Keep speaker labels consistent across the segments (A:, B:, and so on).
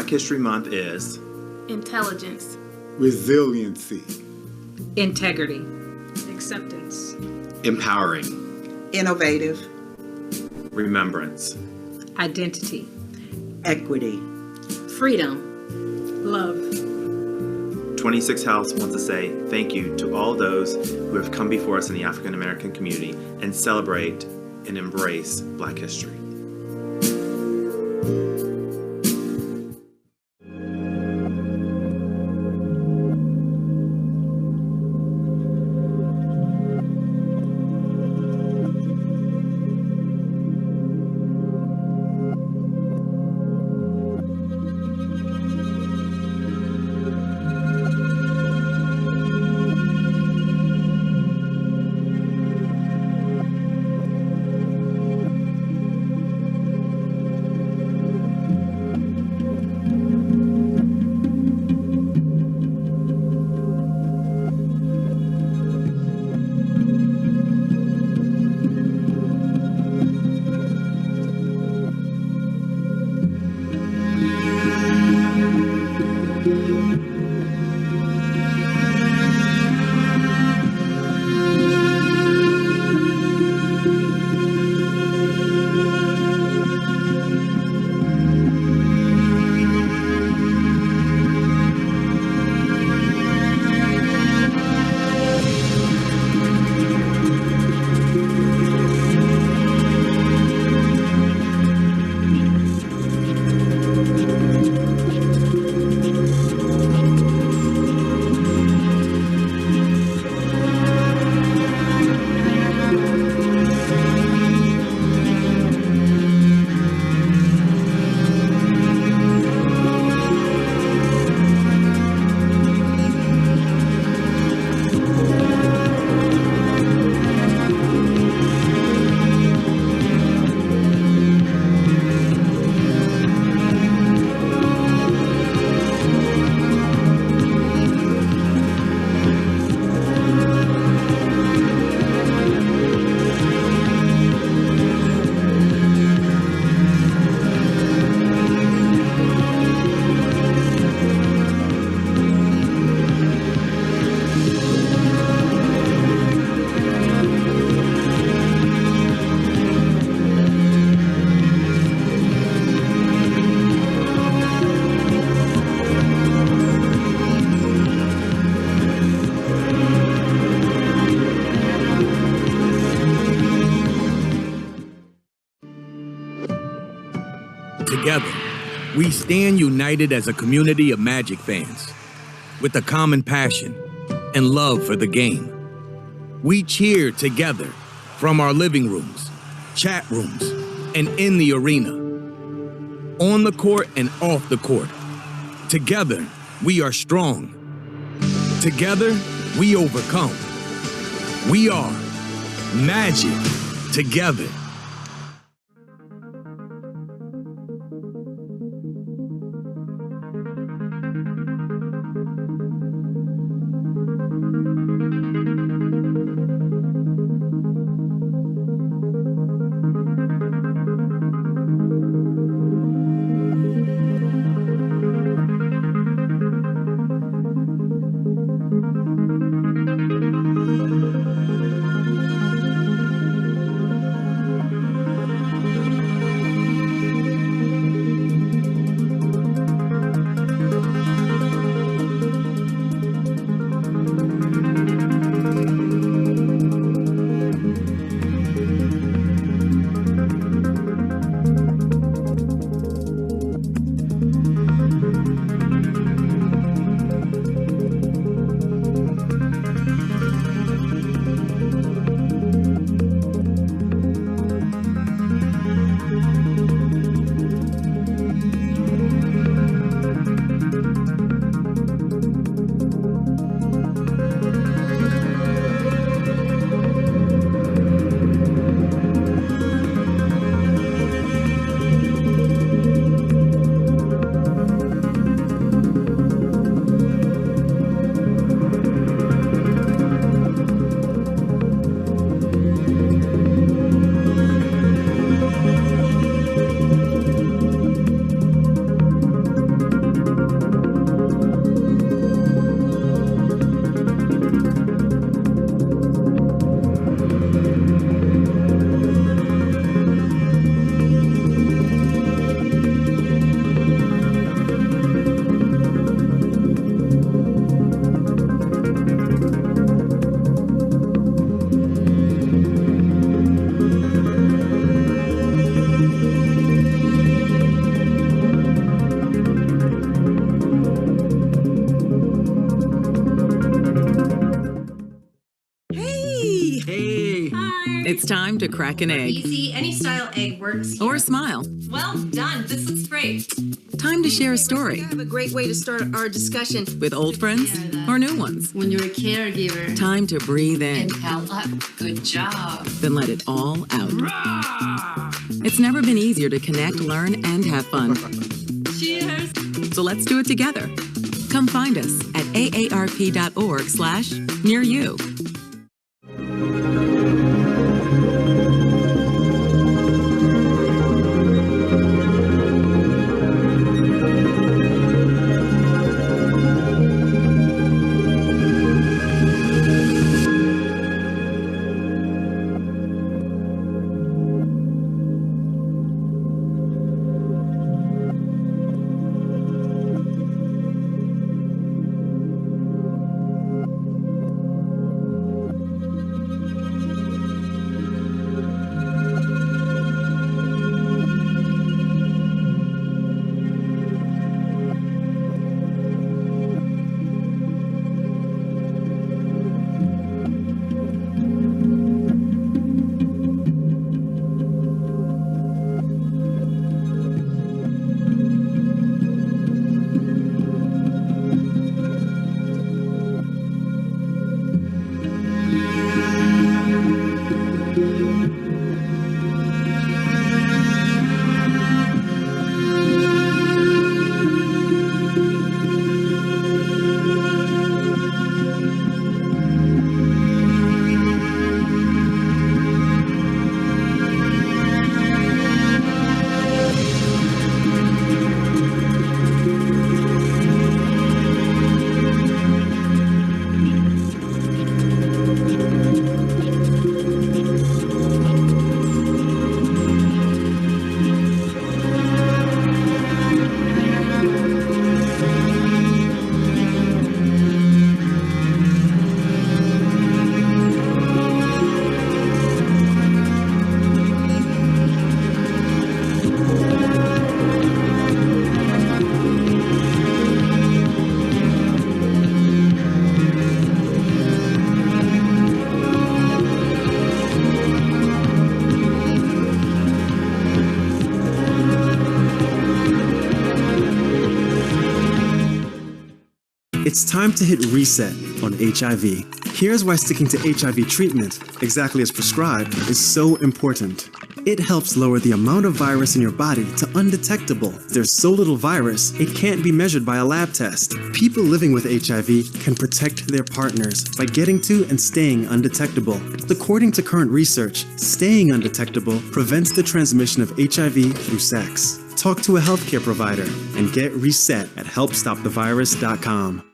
A: Black History Month is
B: intelligence,
C: resiliency,
D: integrity,
E: acceptance,
A: empowering,
F: innovative,
A: remembrance,
D: identity,
F: equity,
D: freedom,
E: love.
A: 26 House wants to say thank you to all those who have come before us in the African American community and celebrate and embrace Black history.
G: Together, we stand united as a community of Magic fans with a common passion and love for the game. We cheer together from our living rooms, chat rooms, and in the arena, on the court and off the court. Together, we are strong. Together, we overcome. We are Magic together.
B: time to crack an egg.
F: Easy, any style egg works.
B: Or smile.
F: Well done. This looks great.
B: Time to share a story.
H: I have a great way to start our discussion.
B: With old friends or new ones.
F: When you're a caregiver.
B: Time to breathe in.
F: Pal up. Good job.
B: Then let it all out. It's never been easier to connect, learn, and have fun.
F: Cheers.
B: So let's do it together. Come find us at aarp.org/near-you.
I: It's time to hit reset on HIV. Here's why sticking to HIV treatment, exactly as prescribed, is so important. It helps lower the amount of virus in your body to undetectable. There's so little virus, it can't be measured by a lab test. People living with HIV can protect their partners by getting to and staying undetectable. According to current research, staying undetectable prevents the transmission of HIV through sex. Talk to a healthcare provider and get reset at helpstopthevirus.com.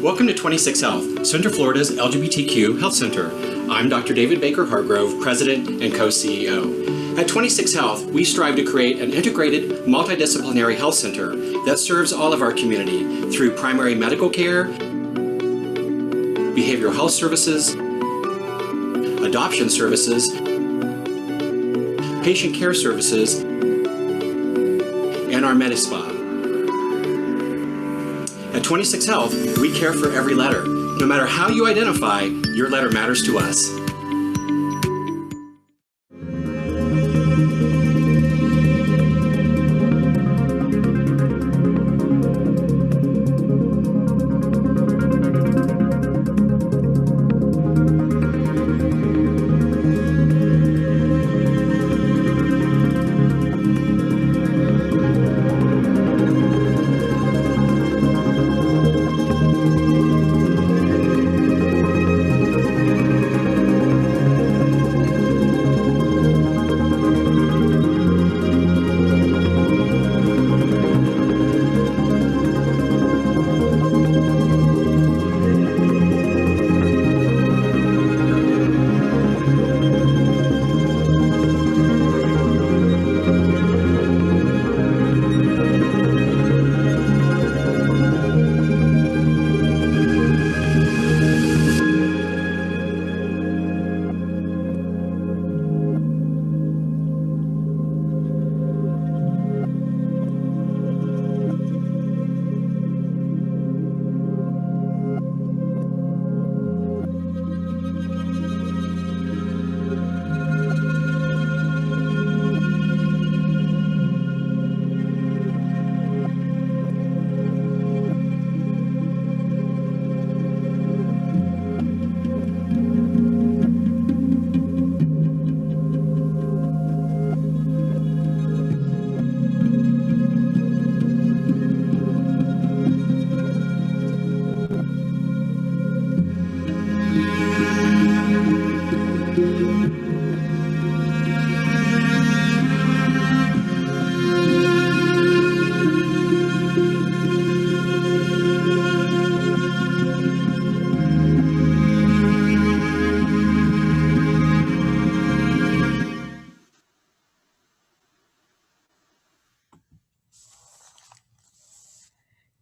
J: Welcome to 26 Health, Central Florida's LGBTQ Health Center. I'm Dr. David Baker Hargrove, President and co-CEO. At 26 Health, we strive to create an integrated, multidisciplinary health center that serves all of our community through primary medical care, behavioral health services, adoption services, patient care services, and our Medispa. At 26 Health, we care for every letter. No matter how you identify, your letter matters to us.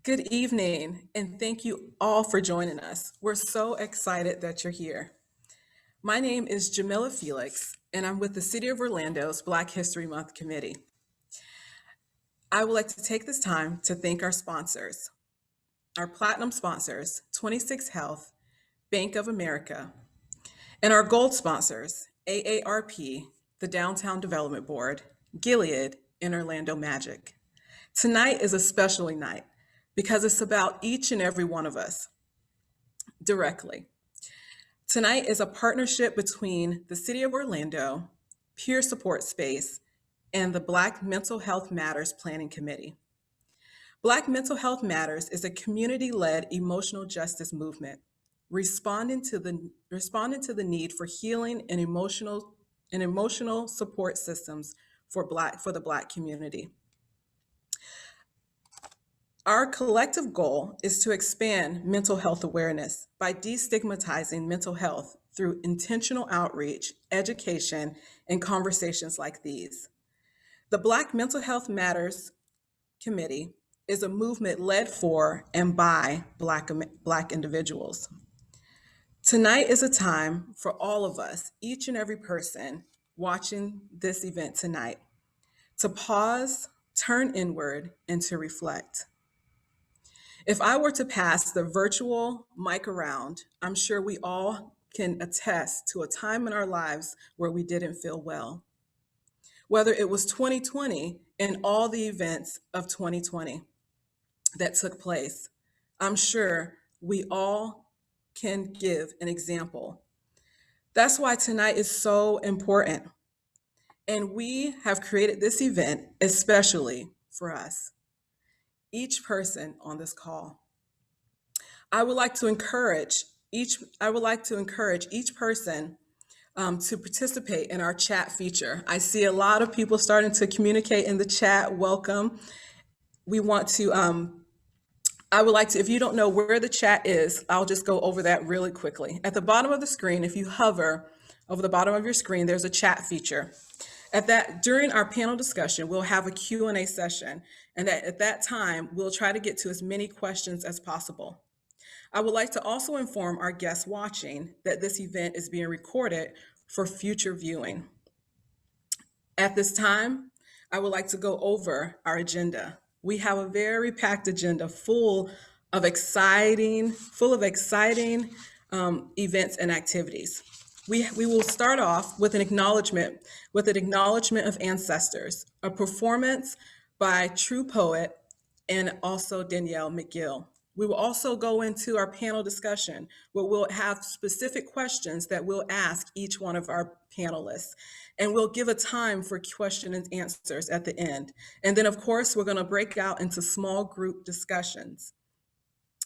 K: Good evening, and thank you all for joining us. We're so excited that you're here. My name is Jamila Felix, and I'm with the City of Orlando's Black History Month Committee. I would like to take this time to thank our sponsors, our platinum sponsors, 26 Health, Bank of America, and our gold sponsors, AARP, the Downtown Development Board, Gilead, and Orlando Magic. Tonight is a special night because it's about each and every one of us directly. Tonight is a partnership between the City of Orlando, Peer Support Space, and the Black Mental Health Matters Planning Committee. Black Mental Health Matters is a community-led emotional justice movement responding to the need for healing and emotional support systems for the Black community. Our collective goal is to expand mental health awareness by destigmatizing mental health through intentional outreach, education, and conversations like these. The Black Mental Health Matters Committee is a movement led for and by Black individuals. Tonight is a time for all of us, each and every person watching this event tonight, to pause, turn inward, and to reflect. If I were to pass the virtual mic around, I'm sure we all can attest to a time in our lives where we didn't feel well. Whether it was 2020 and all the events of 2020 that took place, I'm sure we all can give an example. That's why tonight is so important. And we have created this event especially for us, each person on this call. I would like to encourage each person to participate in our chat feature. I see a lot of people starting to communicate in the chat. Welcome. We want to, I would like to, if you don't know where the chat is, I'll just go over that really quickly. At the bottom of the screen, if you hover over the bottom of your screen, there's a chat feature. During our panel discussion, we'll have a Q&A session, and at that time, we'll try to get to as many questions as possible. I would like to also inform our guests watching that this event is being recorded for future viewing. At this time, I would like to go over our agenda. We have a very packed agenda full of exciting events and activities. We will start off with an acknowledgement of ancestors, a performance by true poet and also Danielle McGill. We will also go into our panel discussion where we'll have specific questions that we'll ask each one of our panelists. And we'll give a time for question and answers at the end. And then, of course, we're going to break out into small group discussions.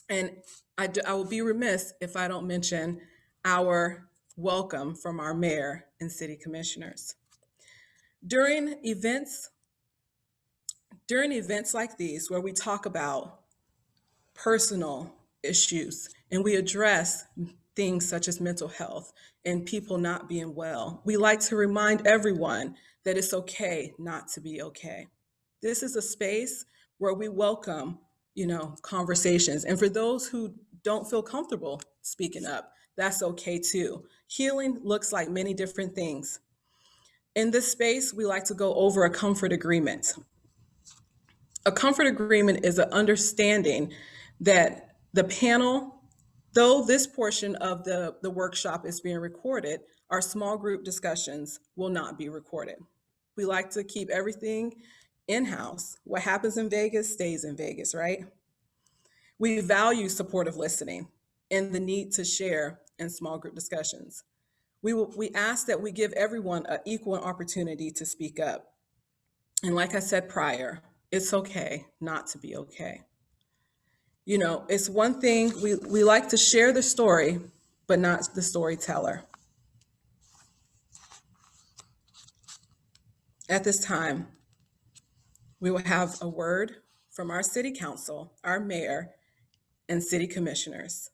K: And I will be remiss if I don't mention our welcome from our mayor and city commissioners. During events like these, where we talk about personal issues and we address things such as mental health and people not being well, we like to remind everyone that it's okay not to be okay. This is a space where we welcome, conversations. And for those who don't feel comfortable speaking up, that's okay too. Healing looks like many different things. In this space, we like to go over a comfort agreement. A comfort agreement is an understanding that the panel, though this portion of the workshop is being recorded, our small group discussions will not be recorded. We like to keep everything in-house. What happens in Vegas stays in Vegas, right? We value supportive listening and the need to share in small group discussions. We ask that we give everyone an equal opportunity to speak up. And like I said prior, it's okay not to be okay. It's one thing, we like to share the story, but not the storyteller. At this time, we will have a word from our city council, our mayor, and city commissioners.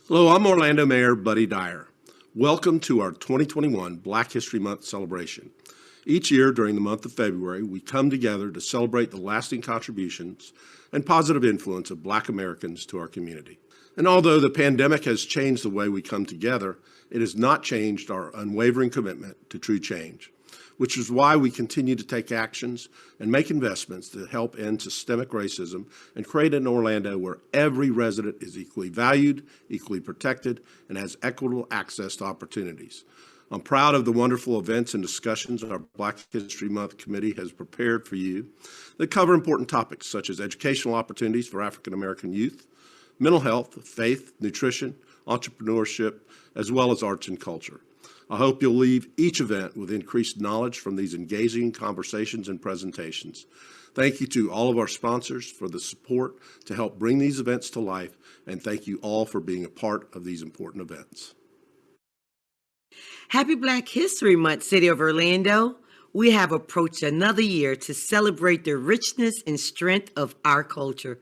L: Hello, I'm Orlando Mayor Buddy Dyer. Welcome to our 2021 Black History Month celebration. Each year during the month of February, we come together to celebrate the lasting contributions and positive influence of Black Americans to our community. And although the pandemic has changed the way we come together, it has not changed our unwavering commitment to true change, which is why we continue to take actions and make investments to help end systemic racism and create an Orlando where every resident is equally valued, equally protected, and has equitable access to opportunities. I'm proud of the wonderful events and discussions our Black History Month Committee has prepared for you that cover important topics such as educational opportunities for African American youth, mental health, faith, nutrition, entrepreneurship, as well as arts and culture. I hope you'll leave each event with increased knowledge from these engaging conversations and presentations. Thank you to all of our sponsors for the support to help bring these events to life, and thank you all for being a part of these important events.
M: Happy Black History Month, City of Orlando. We have approached another year to celebrate the richness and strength of our culture.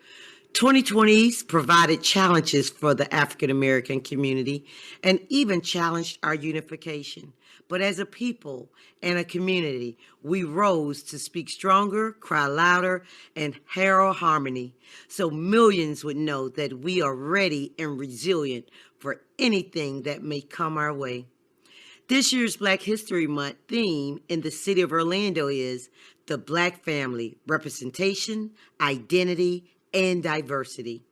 M: 2020's provided challenges for the African American community and even challenged our unification. But as a people and a community, we rose to speak stronger, cry louder, and herald harmony, so millions would know that we are ready and resilient for anything that may come our way. This year's Black History Month theme in the city of Orlando is the Black family, representation, identity, and diversity.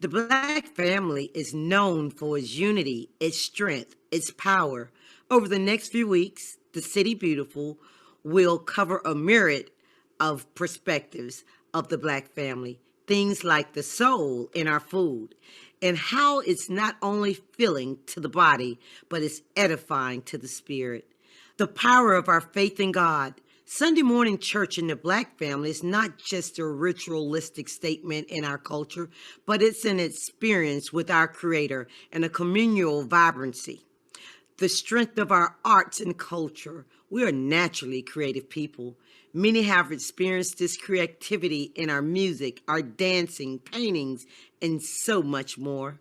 M: The Black family is known for its unity, its strength, its power. Over the next few weeks, the City Beautiful will cover a myriad of perspectives of the Black family, things like the soul in our food, and how it's not only filling to the body, but it's edifying to the spirit. The power of our faith in God. Sunday morning church in the Black family is not just a ritualistic statement in our culture, but it's an experience with our Creator and a communal vibrancy. The strength of our arts and culture. We are naturally creative people. Many have experienced this creativity in our music, our dancing, paintings, and so much more.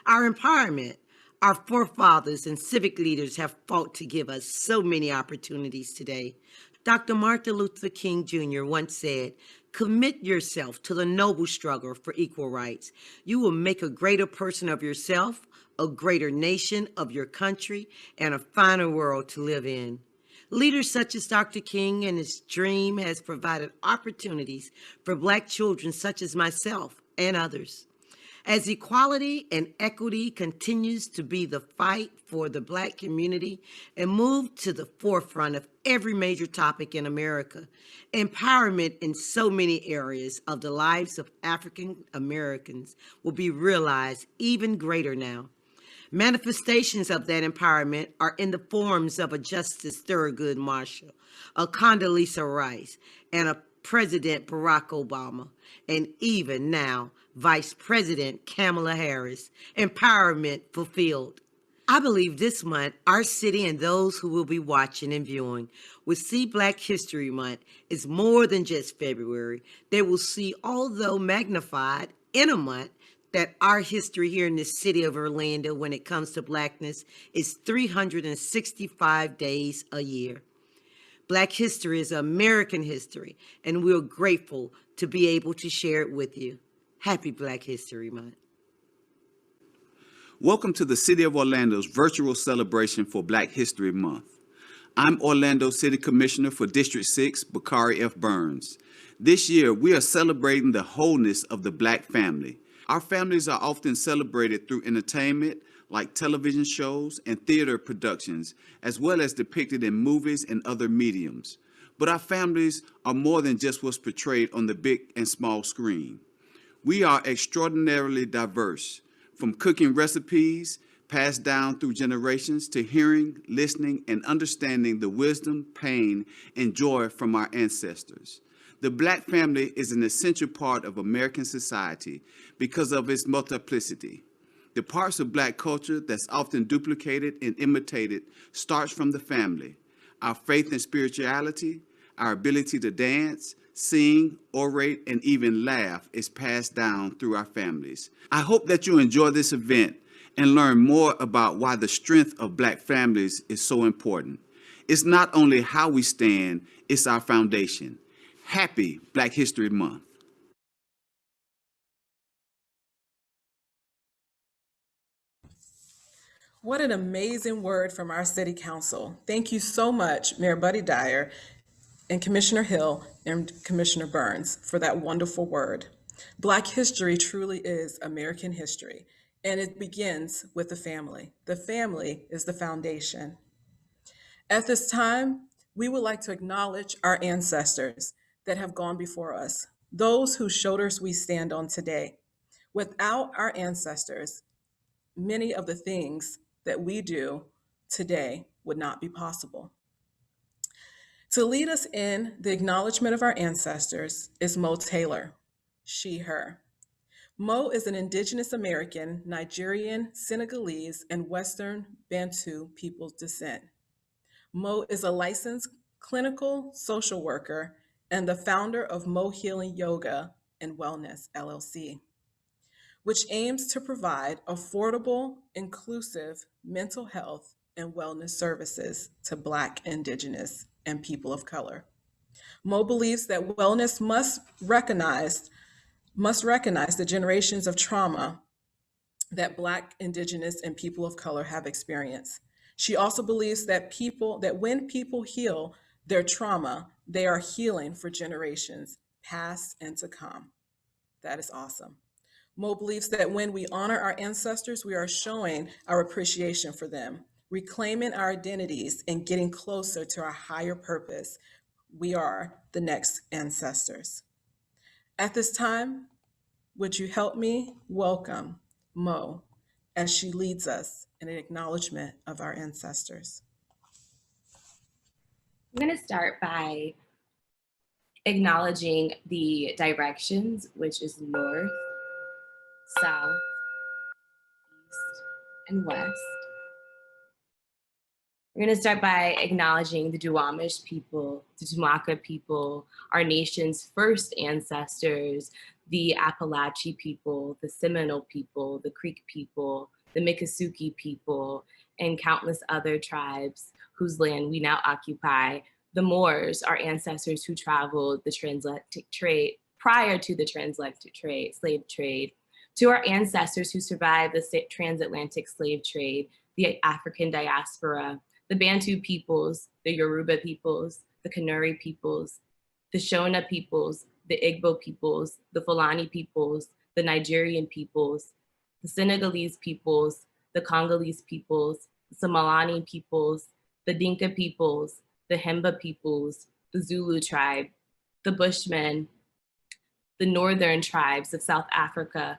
M: Our empowerment. Our forefathers and civic leaders have fought to give us so many opportunities today. Dr. Martin Luther King Jr. once said, "Commit yourself to the noble struggle for equal rights. You will make a greater person of yourself, a greater nation of your country, and a finer world to live in." Leaders such as Dr. King and his dream has provided opportunities for Black children such as myself and others. As equality and equity continues to be the fight for the Black community and move to the forefront of every major topic in America, empowerment in so many areas of the lives of African Americans will be realized even greater now. Manifestations of that empowerment are in the forms of a Justice Thurgood Marshall, a Condoleezza Rice, and a President Barack Obama, and even now, Vice President Kamala Harris. Empowerment fulfilled. I believe this month, our city and those who will be watching and viewing will see Black History Month is more than just February. They will see, although magnified in a month, that our history here in the city of Orlando when it comes to Blackness is 365 days a year. Black history is American history, and we're grateful to be able to share it with you. Happy Black History Month.
N: Welcome to the City of Orlando's virtual celebration for Black History Month. I'm Orlando City Commissioner for District 6, Bakari F. Burns. This year, we are celebrating the wholeness of the Black family. Our families are often celebrated through entertainment, like television shows and theater productions, as well as depicted in movies and other mediums. But our families are more than just what's portrayed on the big and small screen. We are extraordinarily diverse, from cooking recipes passed down through generations to hearing, listening, and understanding the wisdom, pain, and joy from our ancestors. The Black family is an essential part of American society because of its multiplicity. The parts of Black culture that's often duplicated and imitated starts from the family. Our faith and spirituality, our ability to dance, sing, orate, and even laugh is passed down through our families. I hope that you enjoy this event and learn more about why the strength of Black families is so important. It's not only how we stand, it's our foundation. Happy Black History Month.
K: What an amazing word from our City Council. Thank you so much, Mayor Buddy Dyer and Commissioner Hill and Commissioner Burns for that wonderful word. Black history truly is American history, and it begins with the family. The family is the foundation. At this time, we would like to acknowledge our ancestors that have gone before us, those whose shoulders we stand on today. Without our ancestors, many of the things that we do today would not be possible. To lead us in the acknowledgement of our ancestors is Mo Taylor, she, her. Mo is an Indigenous American, Nigerian, Senegalese, and Western Bantu people's descent. Mo is a licensed clinical social worker and the founder of Mo Healing Yoga and Wellness, LLC, which aims to provide affordable, inclusive mental health and wellness services to Black, Indigenous, and people of color. Mo believes that wellness must recognize the generations of trauma that Black, Indigenous, and people of color have experienced. She also believes that when people heal their trauma, they are healing for generations past and to come. That is awesome. Mo believes that when we honor our ancestors, we are showing our appreciation for them, reclaiming our identities, and getting closer to our higher purpose. We are the next ancestors. At this time, would you help me welcome Mo as she leads us in an acknowledgement of our ancestors?
O: I'm going to start by acknowledging the directions, which is north, south, east, and west. We're going to start by acknowledging the Duwamish people, the Tumaca people, our nation's first ancestors, the Appalachian people, the Seminole people, the Creek people, the Miccosukee people, and countless other tribes whose land we now occupy The Moors, our ancestors who traveled the transatlantic trade prior to the transatlantic trade, slave trade, to our ancestors who survived the transatlantic slave trade, the African diaspora, the Bantu peoples, the Yoruba peoples, the Kanuri peoples, the Shona peoples, the Igbo peoples, the Fulani peoples, the Nigerian peoples, the Senegalese peoples, the Congolese peoples, the Somalani peoples, the Dinka peoples, the Himba peoples, the Zulu tribe, the Bushmen, the northern tribes of South Africa,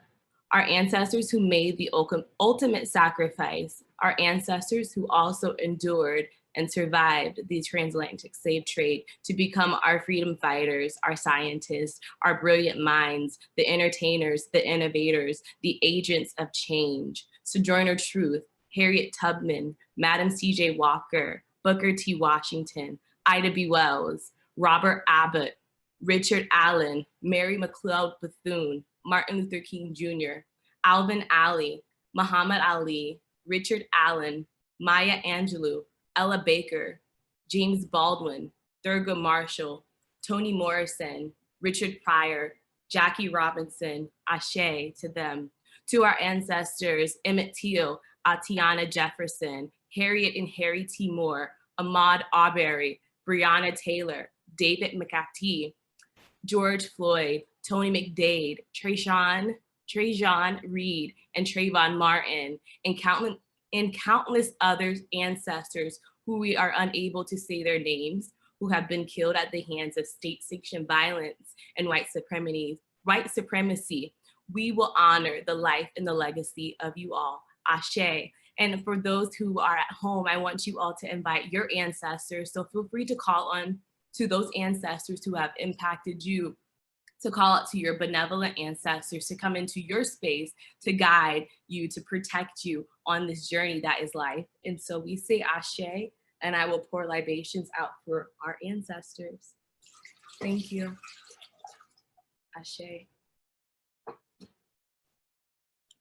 O: our ancestors who made the ultimate sacrifice, our ancestors who also endured and survived the transatlantic slave trade to become our freedom fighters, our scientists, our brilliant minds, the entertainers, the innovators, the agents of change. Sojourner Truth, Harriet Tubman, Madam C.J. Walker, Booker T. Washington, Ida B. Wells, Robert Abbott, Richard Allen, Mary McLeod Bethune, Martin Luther King Jr., Alvin Ailey, Muhammad Ali, Richard Allen, Maya Angelou, Ella Baker, James Baldwin, Thurgood Marshall, Toni Morrison, Richard Pryor, Jackie Robinson, Ashe to them. To our ancestors, Emmett Till, Atiana Jefferson, Harriet and Harry T. Moore, Ahmaud Arbery, Breonna Taylor, David McAtee, George Floyd, Tony McDade, Trajan Reed, and Trayvon Martin, and countless other ancestors who we are unable to say their names, who have been killed at the hands of state-sanctioned violence and white supremacy. We will honor the life and the legacy of you all. Ashe. And for those who are at home, I want you all to invite your ancestors. So feel free to call on to those ancestors who have impacted you, to call out to your benevolent ancestors to come into your space, to guide you, to protect you on this journey that is life. And so we say Ashe, and I will pour libations out for our ancestors. Thank you. Ashe.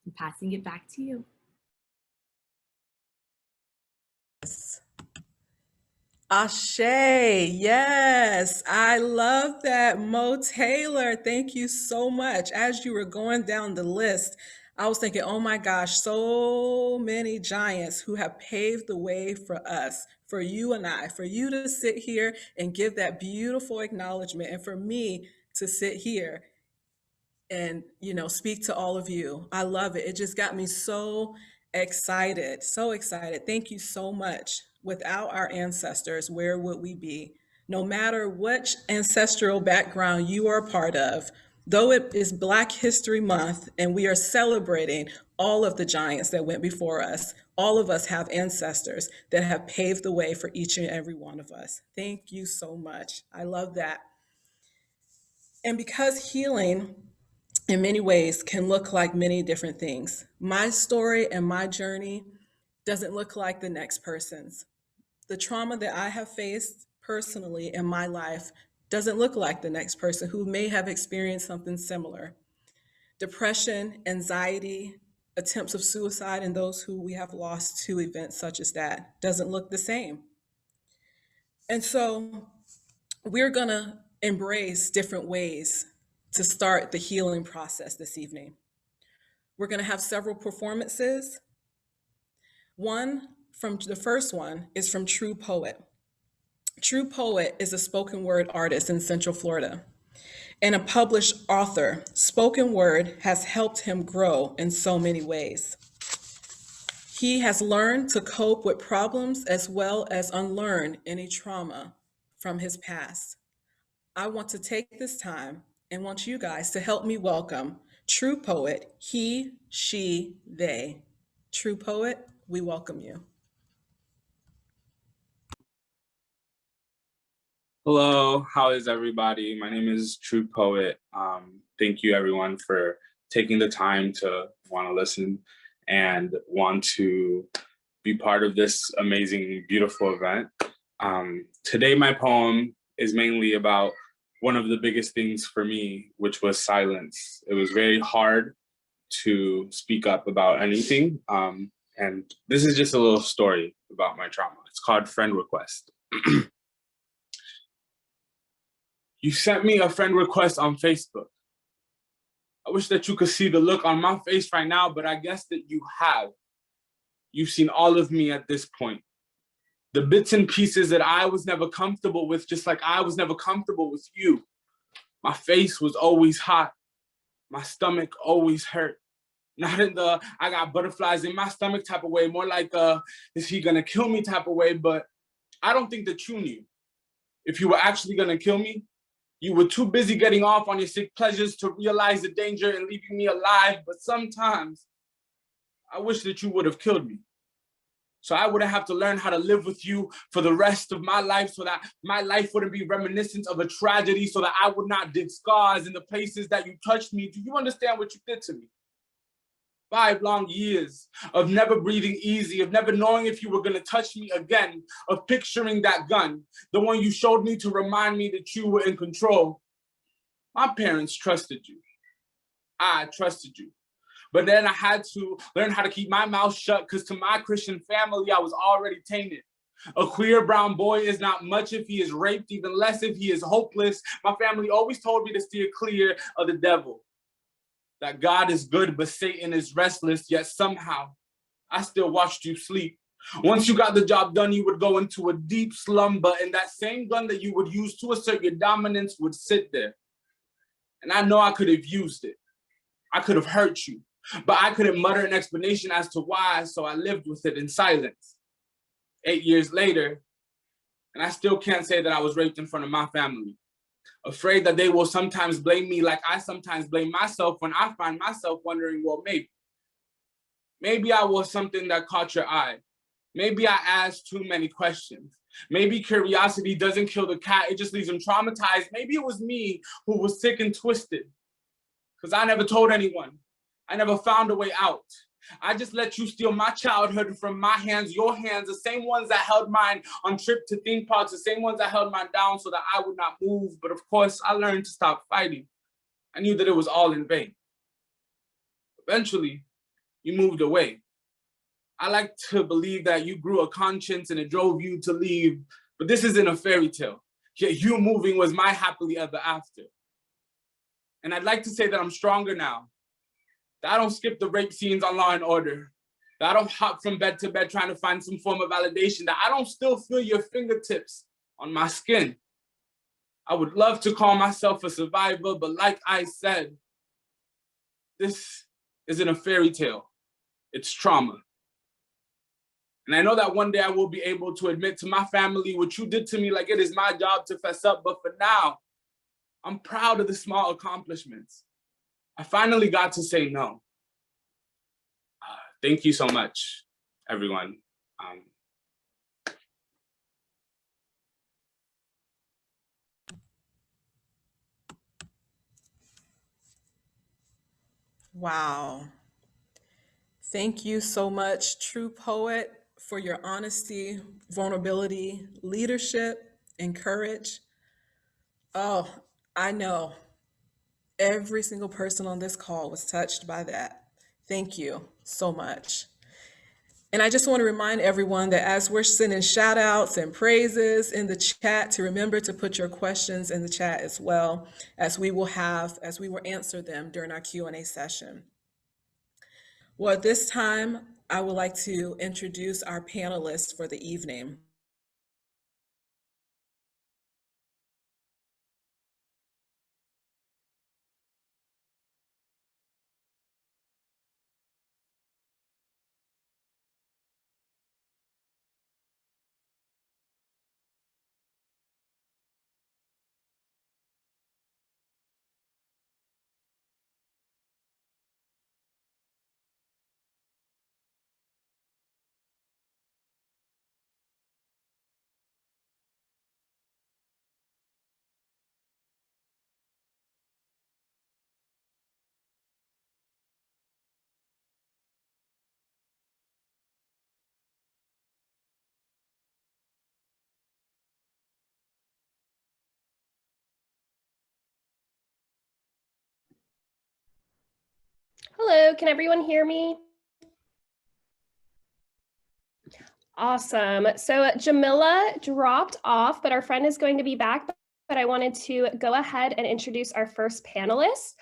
O: I'm passing it back to you.
K: Ashe, yes, I love that. Mo Taylor, thank you so much. As you were going down the list, I was thinking, oh my gosh, so many giants who have paved the way for us, for you and I, for you to sit here and give that beautiful acknowledgement, and for me to sit here and speak to all of you. I love it. It just got me so excited, so excited. Thank you so much. Without our ancestors, where would we be? No matter which ancestral background you are a part of, though it is Black History Month and we are celebrating all of the giants that went before us, all of us have ancestors that have paved the way for each and every one of us. Thank you so much. I love that. And because healing in many ways can look like many different things, my story and my journey doesn't look like the next person's. The trauma that I have faced personally in my life doesn't look like the next person who may have experienced something similar. Depression, anxiety, attempts of suicide, and those who we have lost to events such as that doesn't look the same. And so we're gonna embrace different ways to start the healing process this evening. We're gonna have several performances. The first one is from True Poet. True Poet is a spoken word artist in Central Florida and a published author. Spoken word has helped him grow in so many ways. He has learned to cope with problems as well as unlearn any trauma from his past. I want to take this time and want you guys to help me welcome True Poet, he, she, they. True Poet, we welcome you.
P: Hello, how is everybody? My name is True Poet. Thank you everyone for taking the time to want to listen and want to be part of this amazing, beautiful event. Today, my poem is mainly about one of the biggest things for me, which was silence. It was very hard to speak up about anything. And this is just a little story about my trauma. It's called Friend Request. You sent me a friend request on Facebook. I wish that you could see the look on my face right now, but I guess that you have. You've seen all of me at this point. The bits and pieces that I was never comfortable with, just like I was never comfortable with you. My face was always hot. My stomach always hurt. Not in the, I got butterflies in my stomach type of way, more like, is he gonna kill me type of way, but I don't think that you knew. If you were actually gonna kill me, you were too busy getting off on your sick pleasures to realize the danger and leaving me alive, but sometimes I wish that you would have killed me. So I wouldn't have to learn how to live with you for the rest of my life, so that my life wouldn't be reminiscent of a tragedy, so that I would not dig scars in the places that you touched me. Do you understand what you did to me? 5 long years of never breathing easy, of never knowing if you were gonna touch me again, of picturing that gun, the one you showed me to remind me that you were in control. My parents trusted you. I trusted you. But then I had to learn how to keep my mouth shut, because to my Christian family, I was already tainted. A queer brown boy is not much if he is raped, even less if he is hopeless. My family always told me to steer clear of the devil. That God is good, but Satan is restless, yet somehow I still watched you sleep. Once you got the job done, you would go into a deep slumber, and that same gun that you would use to assert your dominance would sit there. And I know I could have used it. I could have hurt you, but I couldn't mutter an explanation as to why, so I lived with it in silence. 8 years later, and I still can't say that I was raped in front of my family. Afraid that they will sometimes blame me like I sometimes blame myself, when I find myself wondering, well, maybe I was something that caught your eye. Maybe I asked too many questions. Maybe curiosity doesn't kill the cat, it just leaves him traumatized. Maybe it was me who was sick and twisted, because I never told anyone. I never found a way out. I just let you steal my childhood from my hands, your hands, the same ones that held mine on trip to theme parks, the same ones that held mine down so that I would not move. But of course, I learned to stop fighting. I knew that it was all in vain. Eventually, you moved away. I like to believe that you grew a conscience and it drove you to leave, but this isn't a fairy tale. Yet you moving was my happily ever after. And I'd like to say that I'm stronger now. That I don't skip the rape scenes on Law and Order. That I don't hop from bed to bed trying to find some form of validation. That I don't still feel your fingertips on my skin. I would love to call myself a survivor, but like I said, this isn't a fairy tale. It's trauma. And I know that one day I will be able to admit to my family what you did to me, like it is my job to fess up. But for now, I'm proud of the small accomplishments. I finally got to say no. Thank you so much, everyone.
K: Wow. Thank you so much, True Poet, for your honesty, vulnerability, leadership, and courage. Oh, I know every single person on this call was touched by that. Thank you so much. And I just want to remind everyone that as we're sending shout outs and praises in the chat, to remember to put your questions in the chat as well, as we will answer them during our Q&A session. Well, at this time, I would like to introduce our panelists for the evening.
Q: Hello, can everyone hear me? Awesome. So Jamila dropped off, but our friend is going to be back but I wanted to go ahead and introduce our first panelist,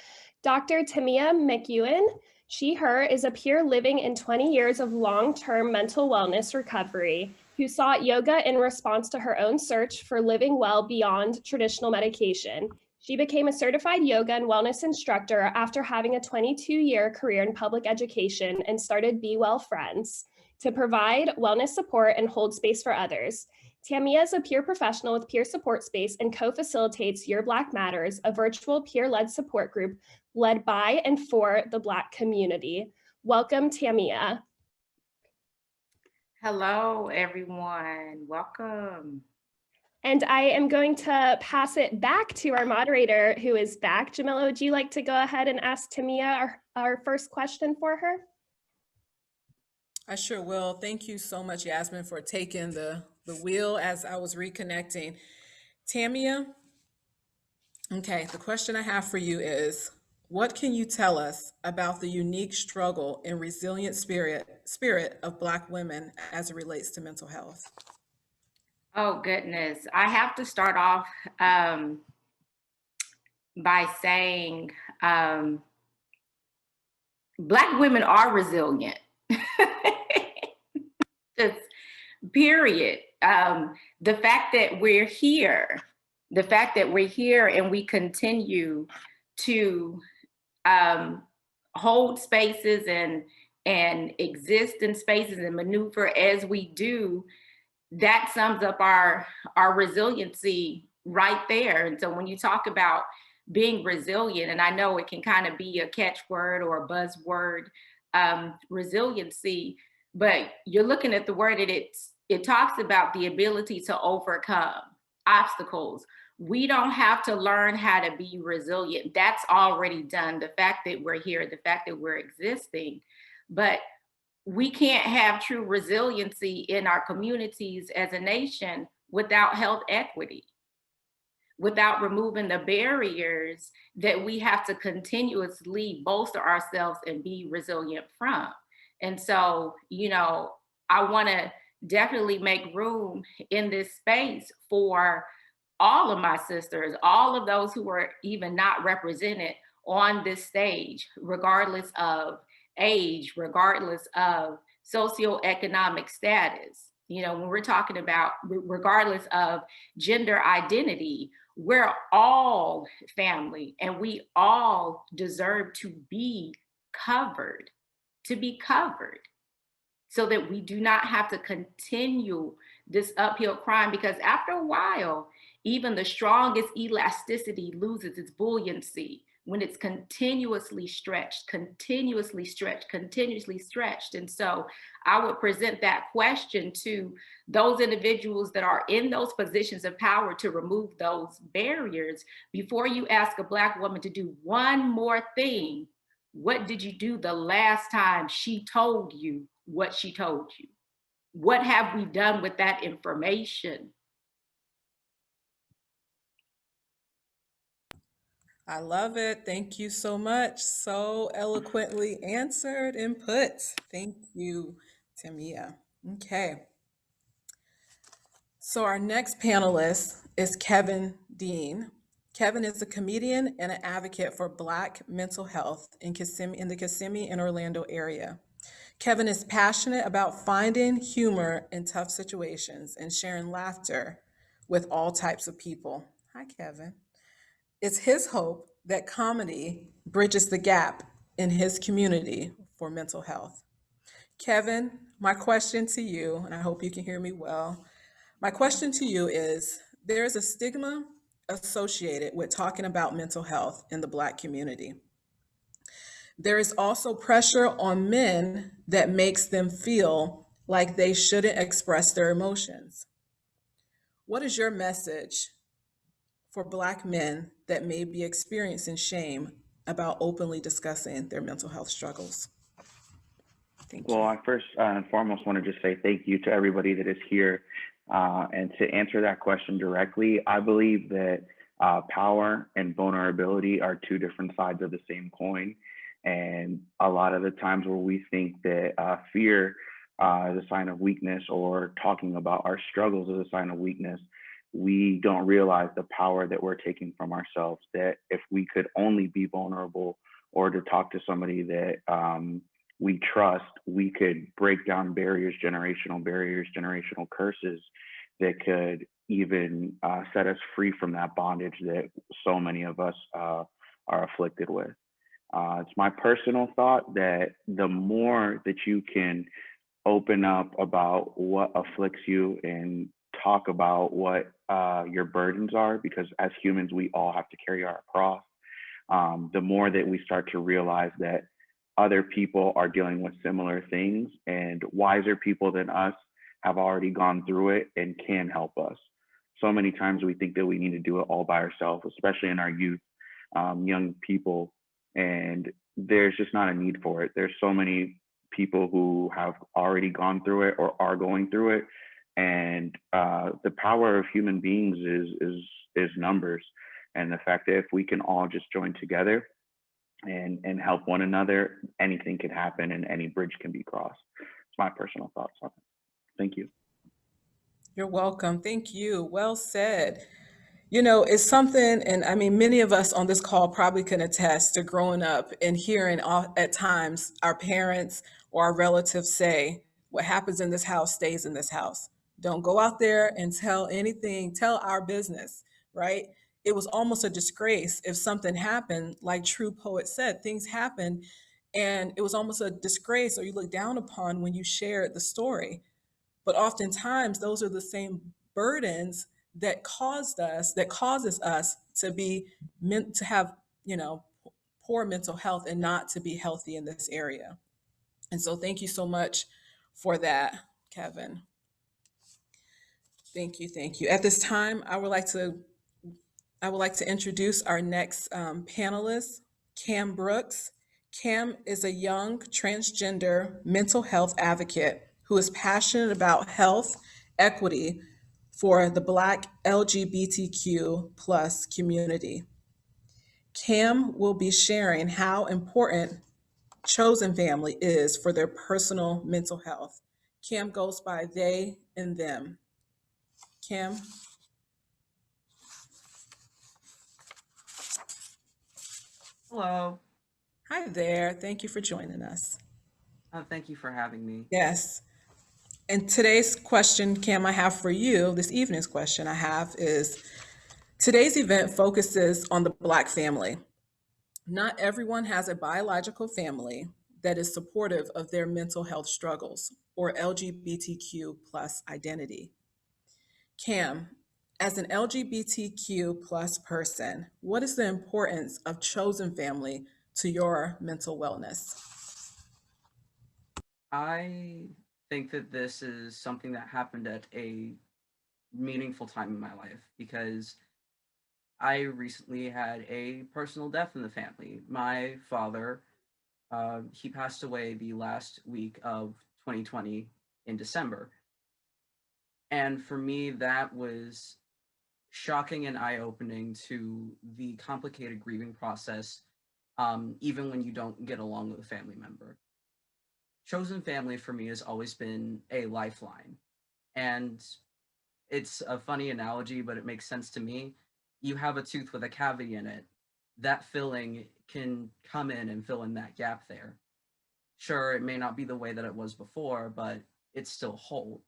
Q: Dr. Tamia McEwen. She, her is a peer living in 20 years of long-term mental wellness recovery who sought yoga in response to her own search for living well beyond traditional medication. She became a certified yoga and wellness instructor after having a 22-year career in public education and started Be Well Friends to provide wellness support and hold space for others. Tamia is a peer professional with Peer Support Space and co-facilitates Your Black Matters, a virtual peer-led support group led by and for the Black community. Welcome, Tamia.
R: Hello, everyone. Welcome.
Q: And I am going to pass it back to our moderator who is back. Jamila, would you like to go ahead and ask Tamia our first question for her?
K: I sure will. Thank you so much, Yasmin, for taking the wheel as I was reconnecting. Tamia, okay, the question I have for you is, what can you tell us about the unique struggle and resilient spirit of Black women as it relates to mental health?
R: Oh, goodness. I have to start off by saying Black women are resilient. Just period. The fact that we're here, and we continue to hold spaces and exist in spaces and maneuver as we do, that sums up our resiliency right there. And so when you talk about being resilient, and I know it can kind of be a catchword or a buzzword, resiliency, but you're looking at the word and it talks about the ability to overcome obstacles. We don't have to learn how to be resilient. That's already done. The fact that we're here, the fact that we're existing, but we can't have true resiliency in our communities as a nation without health equity, without removing the barriers that we have to continuously bolster ourselves and be resilient from. And so, I want to definitely make room in this space for all of my sisters, all of those who are even not represented on this stage, regardless of age, regardless of socioeconomic status. When we're talking about regardless of gender identity, we're all family and we all deserve to be covered, so that we do not have to continue this uphill climb, because after a while, even the strongest elasticity loses its buoyancy when it's continuously stretched. And so I would present that question to those individuals that are in those positions of power to remove those barriers. Before you ask a Black woman to do one more thing, what did you do the last time she told you what she told you? What have we done with that information?
K: I love it. Thank you so much. So eloquently answered and put. Thank you, Tamia. Okay. So our next panelist is Kevin Dean. Kevin is a comedian and an advocate for Black mental health in the Kissimmee and Orlando area. Kevin is passionate about finding humor in tough situations and sharing laughter with all types of people. Hi, Kevin. It's his hope that comedy bridges the gap in his community for mental health. Kevin, my question to you, and I hope you can hear me well. My question to you is, there's a stigma associated with talking about mental health in the Black community. There is also pressure on men that makes them feel like they shouldn't express their emotions. What is your message for Black men that may be experiencing shame about openly discussing their mental health struggles?
S: Well, I first and foremost want to just say thank you to everybody that is here. And to answer that question directly, I believe that power and vulnerability are two different sides of the same coin. And a lot of the times where we think that fear is a sign of weakness, or talking about our struggles is a sign of weakness, we don't realize the power that we're taking from ourselves, that if we could only be vulnerable or to talk to somebody that we trust, we could break down barriers, generational curses that could even set us free from that bondage that so many of us are afflicted with. It's my personal thought that the more that you can open up about what afflicts you and talk about what your burdens are, because as humans, we all have to carry our cross, the more that we start to realize that other people are dealing with similar things, and wiser people than us have already gone through it and can help us. So many times we think that we need to do it all by ourselves, especially in our youth, young people, and there's just not a need for it. There's so many people who have already gone through it or are going through it, and the power of human beings is numbers, and the fact that if we can all just join together and help one another, anything can happen and any bridge can be crossed. It's my personal thoughts on it. Thank you.
K: You're welcome. Thank you. Well said. You know, it's something, and I mean, many of us on this call probably can attest to growing up and hearing at times our parents or our relatives say, what happens in this house stays in this house. Don't go out there and tell anything, tell our business, right? It was almost a disgrace if something happened, like True Poet said, things happened, and it was almost a disgrace or you look down upon when you shared the story. But oftentimes those are the same burdens that causes us to be meant to have, you know, poor mental health and not to be healthy in this area. And so thank you so much for that, Kevin. Thank you, thank you. At this time, I would like to introduce our next panelist, Cam Brooks. Cam is a young transgender mental health advocate who is passionate about health equity for the Black LGBTQ plus community. Cam will be sharing how important chosen family is for their personal mental health. Cam goes by they and them. Cam?
T: Hello.
K: Hi there. Thank you for joining us.
T: Thank you for having me.
K: Yes. And today's question, Cam, I have for you, this evening's question I have is today's event focuses on the Black family. Not everyone has a biological family that is supportive of their mental health struggles or LGBTQ plus identity. Cam, as an LGBTQ plus person, what is the importance of chosen family to your mental wellness?
T: I think that this is something that happened at a meaningful time in my life because I recently had a personal death in the family. My father, he passed away the last week of 2020 in December. And for me, that was shocking and eye-opening to the complicated grieving process, even when you don't get along with a family member. Chosen family for me has always been a lifeline. And it's a funny analogy, but it makes sense to me. You have a tooth with a cavity in it. That filling can come in and fill in that gap there. Sure, it may not be the way that it was before, but it's still whole.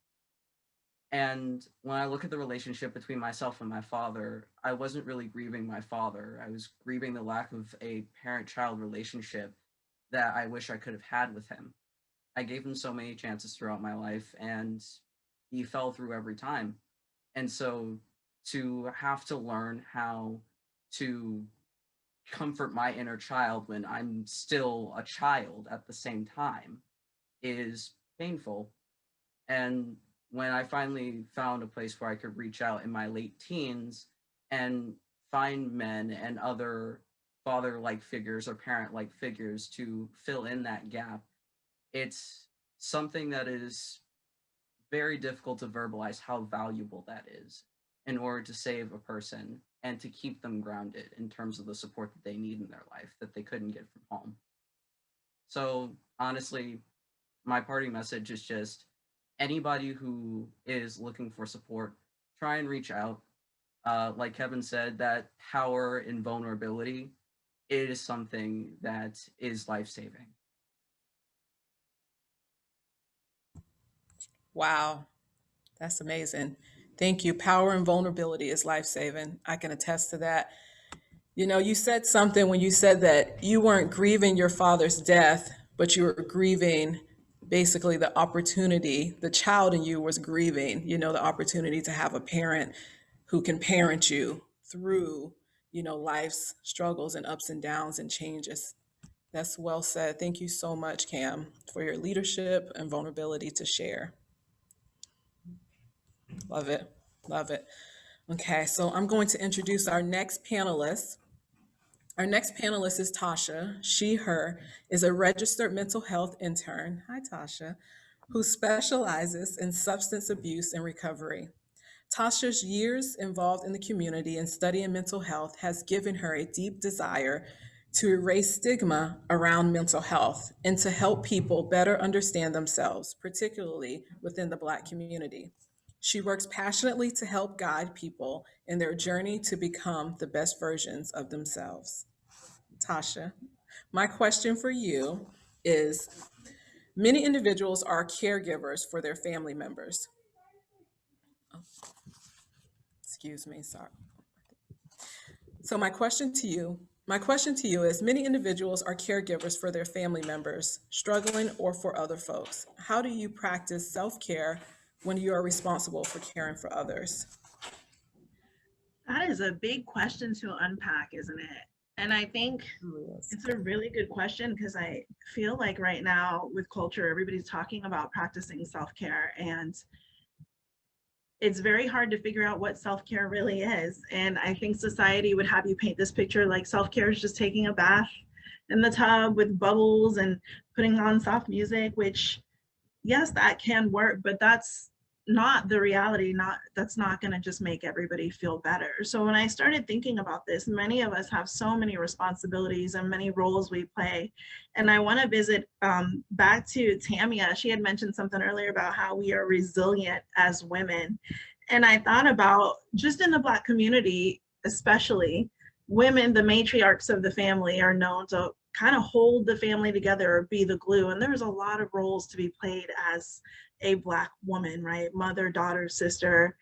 T: And when I look at the relationship between myself and my father, I wasn't really grieving my father. I was grieving the lack of a parent-child relationship that I wish I could have had with him. I gave him so many chances throughout my life, and he fell through every time. And so to have to learn how to comfort my inner child when I'm still a child at the same time is painful. And when I finally found a place where I could reach out in my late teens and find men and other father-like figures or parent-like figures to fill in that gap, it's something that is very difficult to verbalize how valuable that is in order to save a person and to keep them grounded in terms of the support that they need in their life that they couldn't get from home. So honestly, my party message is just anybody who is looking for support, try and reach out. Like Kevin said, that power and vulnerability, it is something that is life-saving.
K: Wow, that's amazing. Thank you. Power and vulnerability is life-saving. I can attest to that. You know, you said something when you said that you weren't grieving your father's death, but you were grieving basically the opportunity, the child in you was grieving, the opportunity to have a parent who can parent you through, life's struggles and ups and downs and changes. That's well said. Thank you so much, Cam, for your leadership and vulnerability to share. Love it. Love it. Okay, so I'm going to introduce our next panelist. Our next panelist is Tasha. She, her is a registered mental health intern. Hi, Tasha, who specializes in substance abuse and recovery. Tasha's years involved in the community and studying mental health has given her a deep desire to erase stigma around mental health and to help people better understand themselves, particularly within the Black community. She works passionately to help guide people in their journey to become the best versions of themselves. Tasha, my question for you is, many individuals are caregivers for their family members. Excuse me, sorry. So my question to you is, many individuals are caregivers for their family members, struggling or for other folks. How do you practice self-care when you are responsible for caring for others?
U: That is a big question to unpack, isn't it? And I think it's a really good question because I feel like right now with culture, everybody's talking about practicing self-care, and it's very hard to figure out what self-care really is. And I think society would have you paint this picture like self-care is just taking a bath in the tub with bubbles and putting on soft music, which yes, that can work, but that's not the reality. That's not going to just make everybody feel better. So when I started thinking about this, many of us have so many responsibilities and many roles we play. And I want to visit back to Tamia. She had mentioned something earlier about how we are resilient as women. And I thought about just in the Black community, especially women, the matriarchs of the family are known to kind of hold the family together or be the glue. And there's a lot of roles to be played as a Black woman, right? Mother, daughter, sister,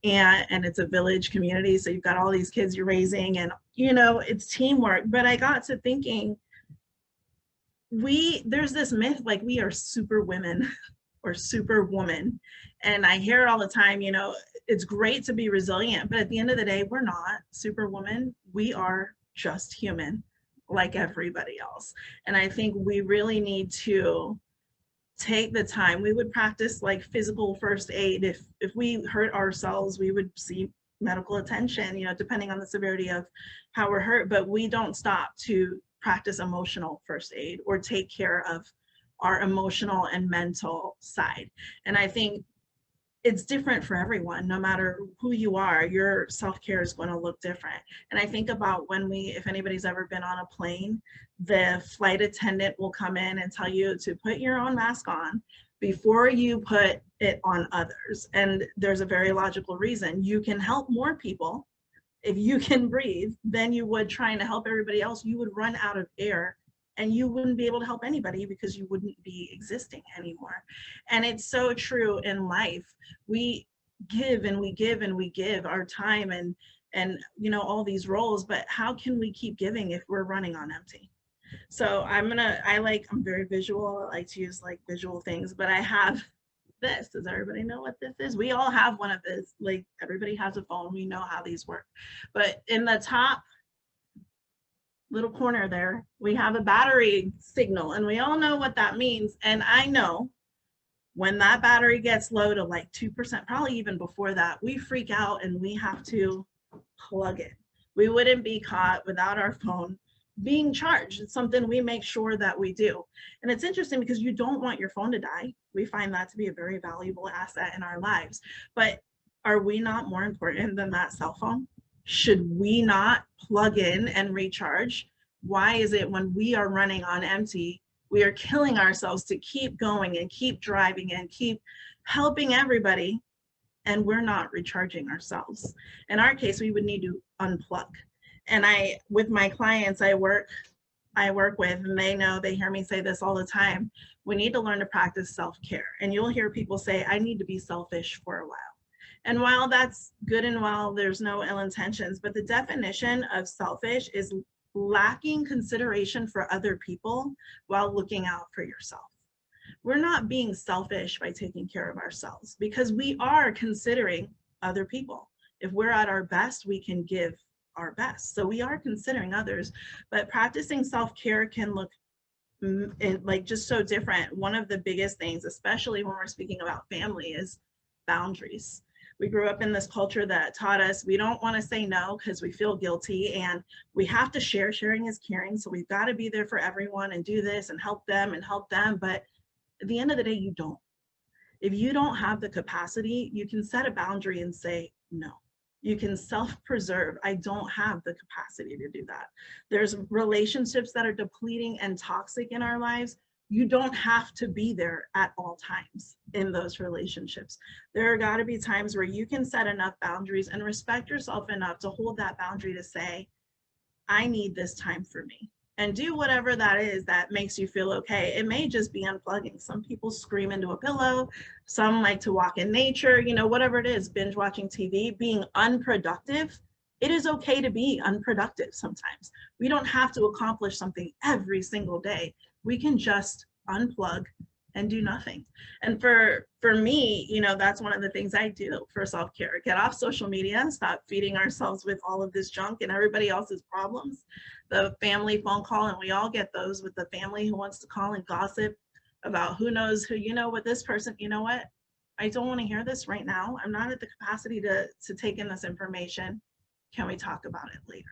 U: and it's a village community. So you've got all these kids you're raising and, it's teamwork. But I got to thinking, there's this myth like we are super women or super woman. And I hear it all the time, it's great to be resilient, but at the end of the day, we're not superwoman. We are just human like everybody else. And I think we really need to take the time. We would practice like physical first aid. If we hurt ourselves, we would seek medical attention, depending on the severity of how we're hurt, but we don't stop to practice emotional first aid or take care of our emotional and mental side. And I think it's different for everyone. No matter who you are, your self-care is going to look different. And I think about if anybody's ever been on a plane, the flight attendant will come in and tell you to put your own mask on before you put it on others. And there's a very logical reason. You can help more people if you can breathe than you would trying to help everybody else. You would run out of air and you wouldn't be able to help anybody because you wouldn't be existing anymore. And it's so true in life. We give and we give and we give our time and all these roles, but how can we keep giving if we're running on empty? So I'm very visual. I like to use like visual things, but I have this. Does everybody know what this is? We all have one of this. Like everybody has a phone. We know how these work. But in the top little corner there, we have a battery signal, and we all know what that means. And I know when that battery gets low to like 2%, probably even before that, we freak out and we have to plug it. We wouldn't be caught without our phone being charged. It's something we make sure that we do. And it's interesting because you don't want your phone to die. We find that to be a very valuable asset in our lives. But are we not more important than that cell phone? Should we not plug in and recharge? Why is it when we are running on empty, we are killing ourselves to keep going and keep driving and keep helping everybody, and we're not recharging ourselves. In our case, we would need to unplug. And with my clients I work with, and they know, they hear me say this all the time, we need to learn to practice self-care. And you'll hear people say, I need to be selfish for a while. And while that's good and well, there's no ill intentions, but the definition of selfish is lacking consideration for other people while looking out for yourself. We're not being selfish by taking care of ourselves because we are considering other people. If we're at our best, we can give our best. So we are considering others, but practicing self-care can look like just so different. One of the biggest things, especially when we're speaking about family, is boundaries. We grew up in this culture that taught us we don't want to say no because we feel guilty, and we have to share. Sharing is caring. So we've got to be there for everyone and do this and help them. But at the end of the day, you don't. If you don't have the capacity, you can set a boundary and say no. You can self-preserve. I don't have the capacity to do that. There's relationships that are depleting and toxic in our lives. You don't have to be there at all times in those relationships. There are got to be times where you can set enough boundaries and respect yourself enough to hold that boundary to say, I need this time for me. And do whatever that is that makes you feel okay. It may just be unplugging. Some people scream into a pillow. Some like to walk in nature, whatever it is, binge watching TV, being unproductive. It is okay to be unproductive sometimes. We don't have to accomplish something every single day. We can just unplug and do nothing. And for me, that's one of the things I do for self-care. Get off social media, stop feeding ourselves with all of this junk and everybody else's problems. The family phone call, and we all get those with the family who wants to call and gossip about who knows who, with this person, what? I don't want to hear this right now. I'm not at the capacity to take in this information. Can we talk about it later?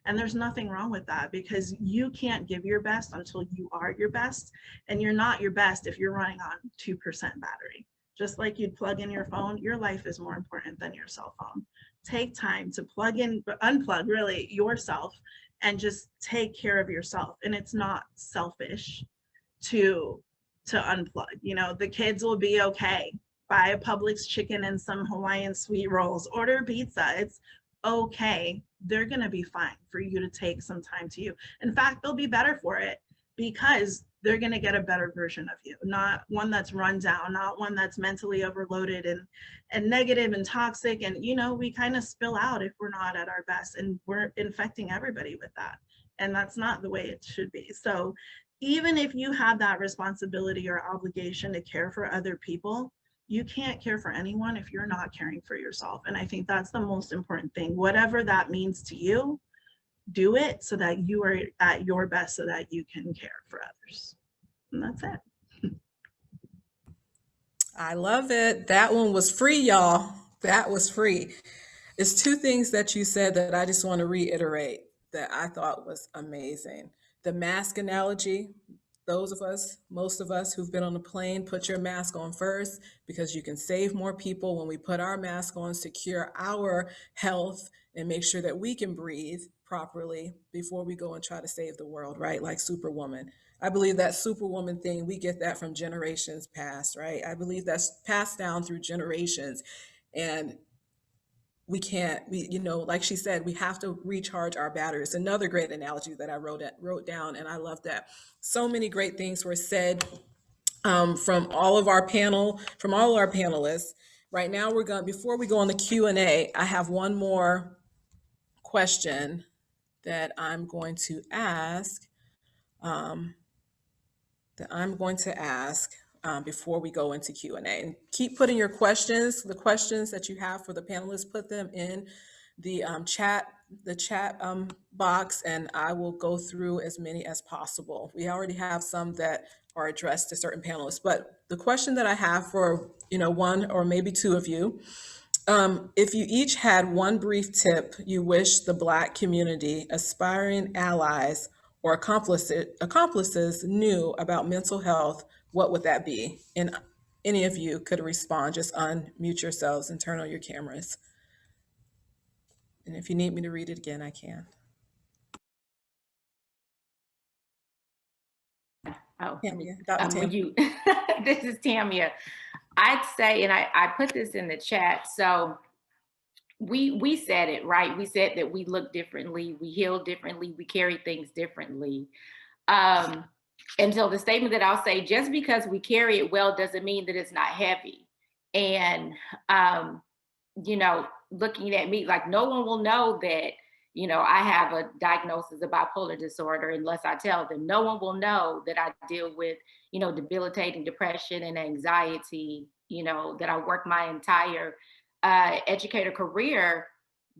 U: And there's nothing wrong with that, because you can't give your best until you are your best. And you're not your best if you're running on 2% battery. Just like you'd plug in your phone, your life is more important than your cell phone. Take time to plug in, unplug really yourself, and just take care of yourself. And it's not selfish to unplug. The kids will be okay. Buy a Publix chicken and some Hawaiian sweet rolls, order pizza. It's okay. They're going to be fine for you to take some time to you. In fact, they'll be better for it because they're going to get a better version of you, not one that's run down, not one that's mentally overloaded and negative and toxic. And, we kind of spill out if we're not at our best, and we're infecting everybody with that. And that's not the way it should be. So even if you have that responsibility or obligation to care for other people, you can't care for anyone if you're not caring for yourself. And I think that's the most important thing. Whatever that means to you, do it so that you are at your best so that you can care for others. And that's it.
K: I love it. That one was free, y'all. That was free. It's two things that you said that I just want to reiterate that I thought was amazing. The mask analogy. Those of us, most of us who've been on a plane, put your mask on first, because you can save more people when we put our mask on, secure our health, and make sure that we can breathe properly before we go and try to save the world, right? Like Superwoman. I believe that Superwoman thing, we get that from generations past, right? I believe that's passed down through generations. And we can't, like she said, we have to recharge our batteries. Another great analogy that I wrote down, and I love that. So many great things were said from all of our panelists. Right now, before we go on the Q&A, I have one more question that I'm going to ask. Before we go into Q&A. And keep putting your questions, the questions that you have for the panelists, put them in the chat box, and I will go through as many as possible. We already have some that are addressed to certain panelists, but the question that I have for one or maybe two of you, if you each had one brief tip you wish the Black community, aspiring allies, or accomplices knew about mental health, what would that be? And any of you could respond. Just unmute yourselves and turn on your cameras. And if you need me to read it again, I can.
R: Oh,
K: Tamia, Dr. Tamia.
R: This is Tamia. I'd say, and I put this in the chat, so we said it, right? We said that we look differently, we heal differently, we carry things differently. And so the statement that I'll say, just because we carry it well doesn't mean that it's not heavy. And you know, looking at me, like no one will know that, you know, I have a diagnosis of bipolar disorder unless I tell them. No one will know that I deal with, you know, debilitating depression and anxiety, you know, that I work my entire educator career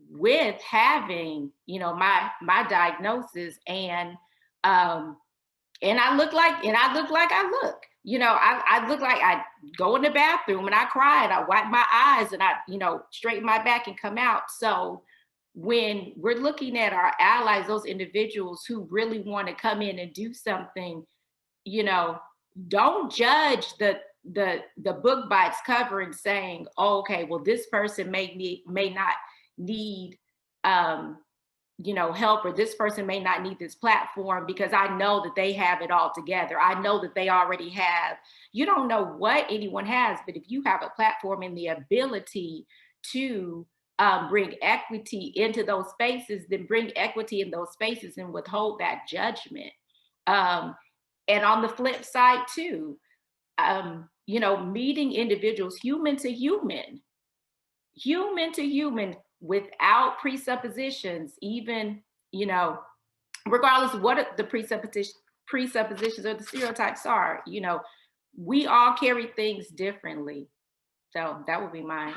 R: with having, you know, my diagnosis. And I look like I look. You know, I look like I go in the bathroom and I cry and I wipe my eyes and I, you know, straighten my back and come out. So when we're looking at our allies, those individuals who really want to come in and do something, you know, don't judge the book by its cover and saying, oh, okay, well, this person may not need you know, help, or this person may not need this platform because I know that they have it all together. I know that they already have, you don't know what anyone has, but if you have a platform and the ability to bring equity into those spaces, then bring equity in those spaces and withhold that judgment. And on the flip side too, you know, meeting individuals, human to human, without presuppositions, even, you know, regardless of what the presuppositions or the stereotypes are, you know, we all carry things differently. So that would be mine.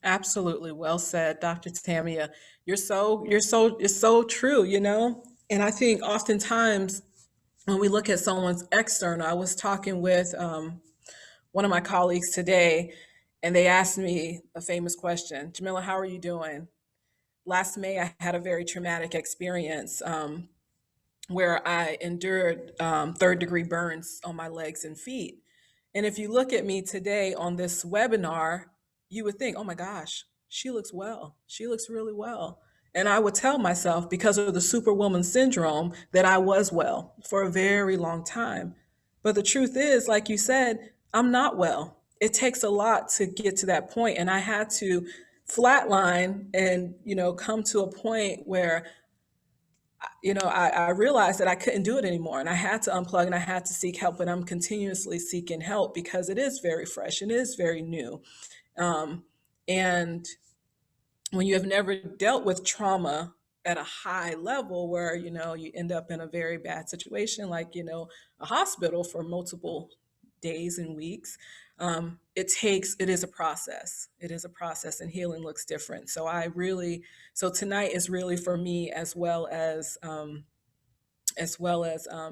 K: Absolutely, well said, Dr. Tamia. It's so true, you know. And I think oftentimes when we look at someone's external, I was talking with one of my colleagues today, and they asked me a famous question, Jamila, how are you doing? Last May, I had a very traumatic experience where I endured third-degree burns on my legs and feet. And if you look at me today on this webinar, you would think, oh my gosh, she looks well. She looks really well. And I would tell myself, because of the superwoman syndrome, that I was well for a very long time. But the truth is, like you said, I'm not well. It takes a lot to get to that point, and I had to flatline and, you know, come to a point where, you know, I realized that I couldn't do it anymore, and I had to unplug and I had to seek help. And I'm continuously seeking help because it is very fresh and it is very new. And when you have never dealt with trauma at a high level, where, you know, you end up in a very bad situation, like, you know, a hospital for multiple days and weeks, it is a process. It is a process, and healing looks different. So tonight is really for me, as well as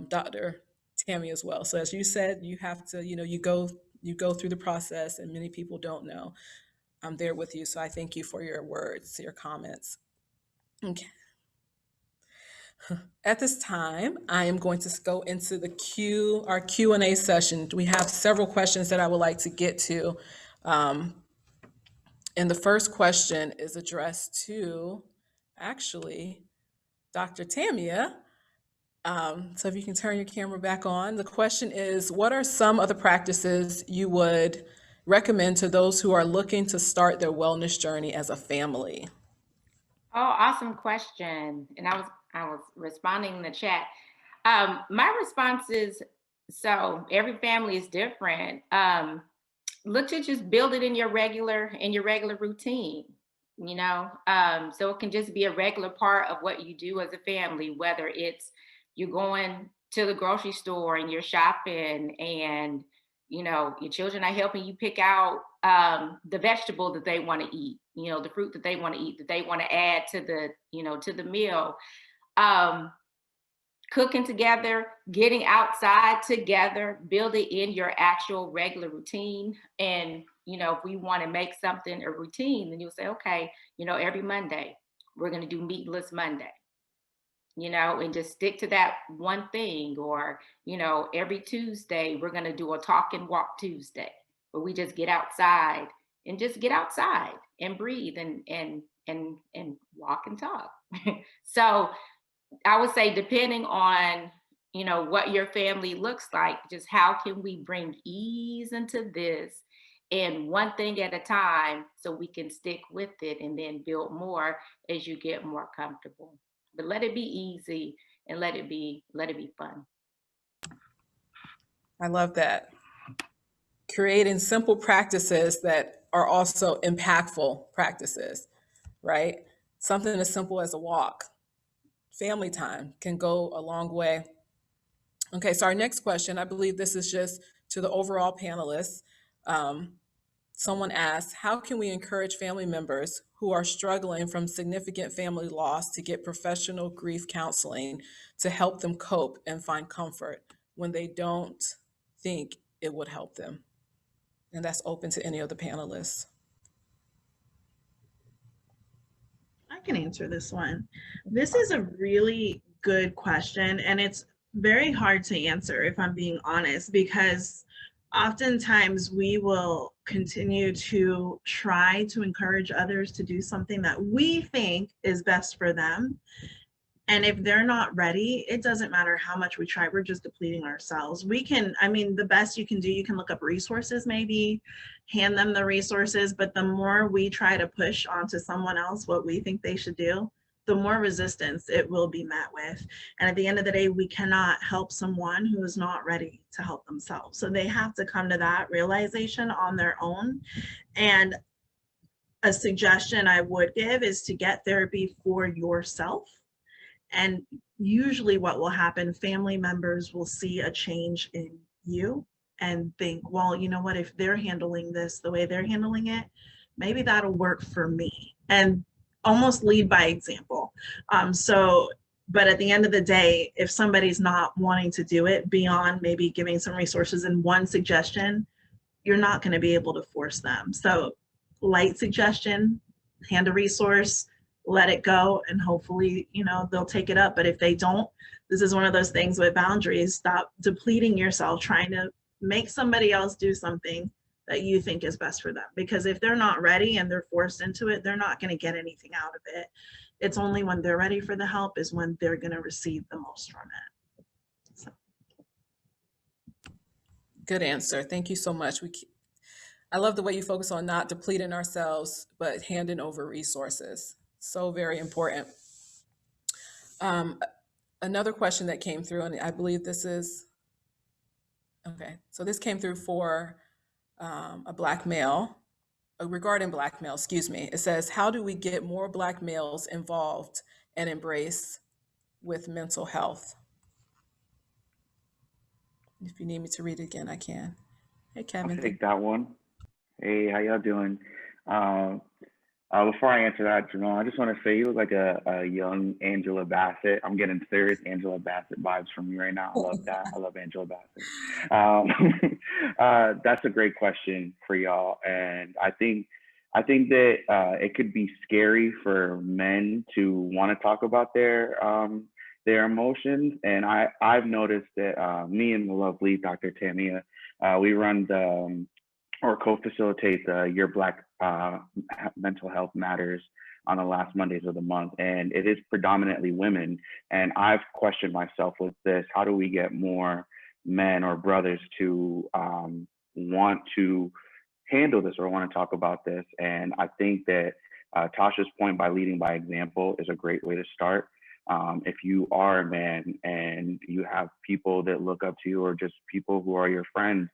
K: Dr. Tammy as well. So as you said, you have to, you know, you go through the process, and many people don't know. I'm there with you. So I thank you for your words, your comments. Okay. At this time, I am going to go into our Q&A session. We have several questions that I would like to get to. And the first question is addressed to, actually, Dr. Tamia. So if you can turn your camera back on. The question is, what are some of the practices you would recommend to those who are looking to start their wellness journey as a family?
R: Oh, awesome question. And I was responding in the chat. My response is, so every family is different. Look to just build it in your regular routine, you know. So it can just be a regular part of what you do as a family, whether it's you're going to the grocery store and you're shopping, and, you know, your children are helping you pick out the vegetable that they want to eat, you know, the fruit that they want to eat, that they want to add to the, you know, to the meal. Cooking together, getting outside together, build it in your actual regular routine. And, you know, if we want to make something a routine, then you'll say, okay, you know, every Monday, we're going to do Meatless Monday, you know, and just stick to that one thing. Or, you know, every Tuesday, we're going to do a Talk and Walk Tuesday, where we just get outside and breathe and walk and talk. So I would say, depending on you know, what your family looks like. Just how can we bring ease into this, and one thing at a time, so we can stick with it and then build more as you get more comfortable. But let it be easy, and let it be fun.
K: I love that. Creating simple practices that are also impactful practices, right? Something as simple as a walk, family time can go a long way. Okay, so our next question, I believe this is just to the overall panelists. Um, Someone asked, how can we encourage family members who are struggling from significant family loss to get professional grief counseling to help them cope and find comfort when they don't think it would help them? And that's open to any of the panelists.
U: I can answer this one. This is a really good question, and it's very hard to answer, if I'm being honest, because oftentimes we will continue to try to encourage others to do something that we think is best for them. And if they're not ready, it doesn't matter how much we try, we're just depleting ourselves. We can, I mean, the best you can do, you can look up resources, maybe hand them the resources, but the more we try to push onto someone else what we think they should do, the more resistance it will be met with. And at the end of the day, we cannot help someone who is not ready to help themselves. So they have to come to that realization on their own. And a suggestion I would give is to get therapy for yourself. And usually what will happen, family members will see a change in you and think, well, you know what, if they're handling this the way they're handling it, maybe that'll work for me, and almost lead by example. But at the end of the day, if somebody's not wanting to do it beyond maybe giving some resources and one suggestion, you're not going to be able to force them. So light suggestion, hand a resource, let it go, and hopefully, you know, they'll take it up. But if they don't, this is one of those things with boundaries. Stop depleting yourself trying to make somebody else do something that you think is best for them. Because if they're not ready and they're forced into it, they're not going to get anything out of it. It's only when they're ready for the help is when they're going to receive the most from it. So.
K: Good answer. Thank you so much. I love the way you focus on not depleting ourselves, but handing over resources. So very important. Another question that came through, and I believe this is, okay, so this came through for a Black male, regarding Black male, excuse me. It says, how do we get more Black males involved and embrace with mental health? If you need me to read it again, I can. Hey, Kevin.
S: I'll take that one. Hey, how y'all doing? Before I answer that, Jamal, I just want to say you look like a young Angela Bassett. I'm getting serious Angela Bassett vibes from you right now. I love that. I love Angela Bassett. That's a great question for y'all, and I think that it could be scary for men to want to talk about their emotions. And I've noticed that me and the lovely Dr. Tamia, we run the or co-facilitate the Your Black Mental Health Matters on the last Mondays of the month. And it is predominantly women. And I've questioned myself with this: how do we get more men or brothers to want to handle this or want to talk about this? And I think that Tasha's point, by leading by example, is a great way to start. If you are a man and you have people that look up to you, or just people who are your friends,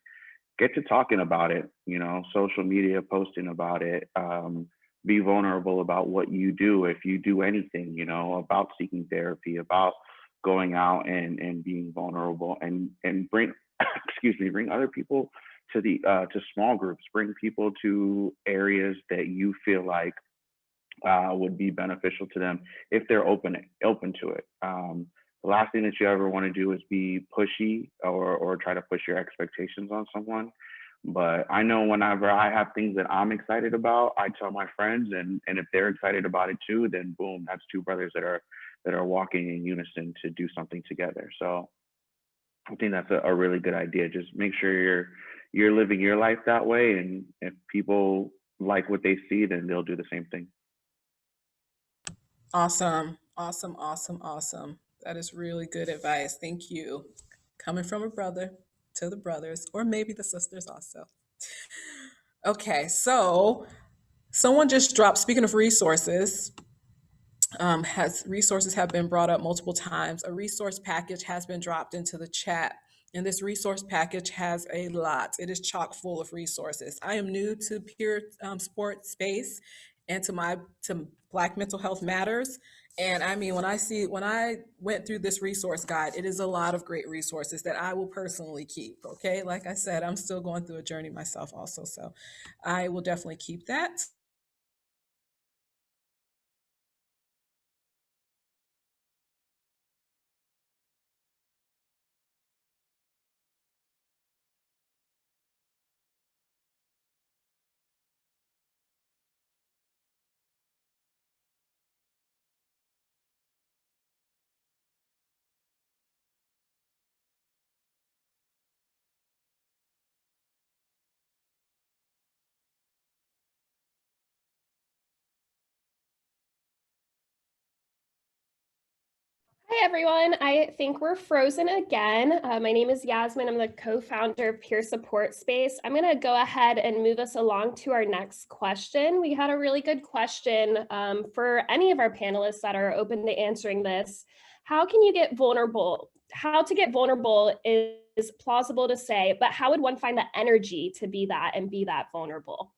S: get to talking about it, you know, social media, posting about it, be vulnerable about what you do, if you do anything, you know, about seeking therapy, about going out and being vulnerable, and bring, bring other people to to small groups, bring people to areas that you feel like would be beneficial to them if they're open to it. The last thing that you ever want to do is be pushy or try to push your expectations on someone. But I know whenever I have things that I'm excited about, I tell my friends, and if they're excited about it too, then boom, that's two brothers that are walking in unison to do something together. So I think that's a really good idea. Just make sure you're living your life that way, and if people like what they see, then they'll do the same thing.
K: Awesome, awesome, awesome, awesome. That is really good advice. Thank you. Coming from a brother to the brothers, or maybe the sisters also. Okay, so someone just dropped, speaking of resources, has resources have been brought up multiple times. A resource package has been dropped into the chat, and this resource package has a lot. It is chock full of resources. I am new to peer sports space and to Black Mental Health Matters. And I mean, when I went through this resource guide, it is a lot of great resources that I will personally keep. Okay, like I said, I'm still going through a journey myself also, so I will definitely keep that.
Q: Hi, everyone. I think we're frozen again. My name is Yasmin. I'm the co-founder of Peer Support Space. I'm going to go ahead and move us along to our next question. We had a really good question for any of our panelists that are open to answering this. How can you get vulnerable? How to get vulnerable is plausible to say, but how would one find the energy to be that and be that vulnerable?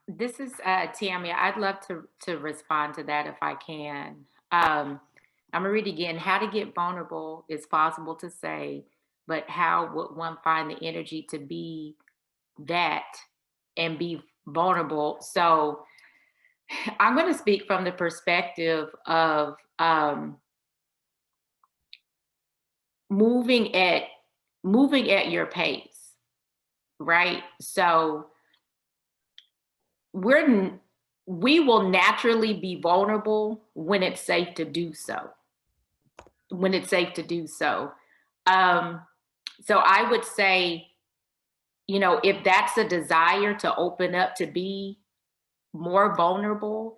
R: This is Tammy. I'd love to respond to that if I can. I'm gonna read again. How to get vulnerable is possible to say, but how would one find the energy to be that and be vulnerable? So I'm going to speak from the perspective of moving at your pace, right? So we will naturally be vulnerable when it's safe to do so. When it's safe to do so. So I would say, you know, if that's a desire to open up to be more vulnerable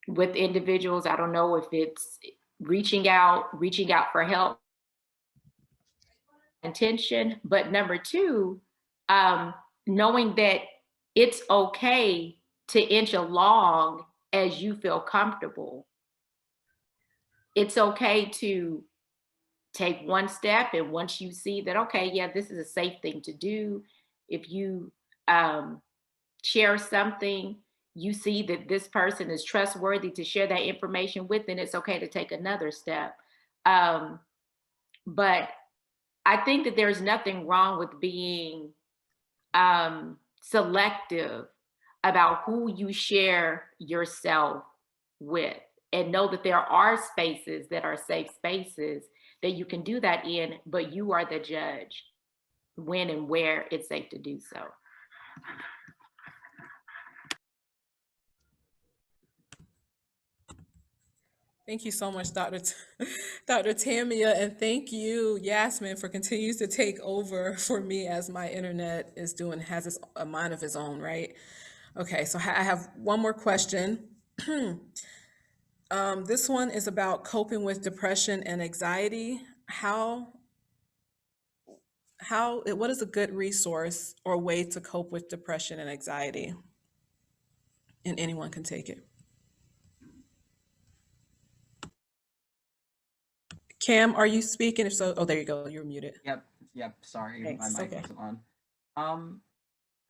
R: with individuals, I don't know if it's reaching out for help, intention, but number two, knowing that it's okay to inch along as you feel comfortable. It's okay to take one step, and once you see that, okay, yeah, this is a safe thing to do. If you share something, you see that this person is trustworthy to share that information with, then it's okay to take another step. But I think that there's nothing wrong with being selective about who you share yourself with, and know that there are spaces that are safe spaces that you can do that in, but you are the judge when and where it's safe to do so.
K: Thank you so much, Dr. Tamia, and thank you, Yasmin, for continues to take over for me as my internet has a mind of its own, right? Okay, so I have one more question. This one is about coping with depression and anxiety. What is a good resource or way to cope with depression and anxiety? And anyone can take it. Cam, are you speaking? If so, oh, there you go. You're muted.
T: Yep. Sorry,
K: Thanks.
T: my mic
K: Okay.
T: wasn't on.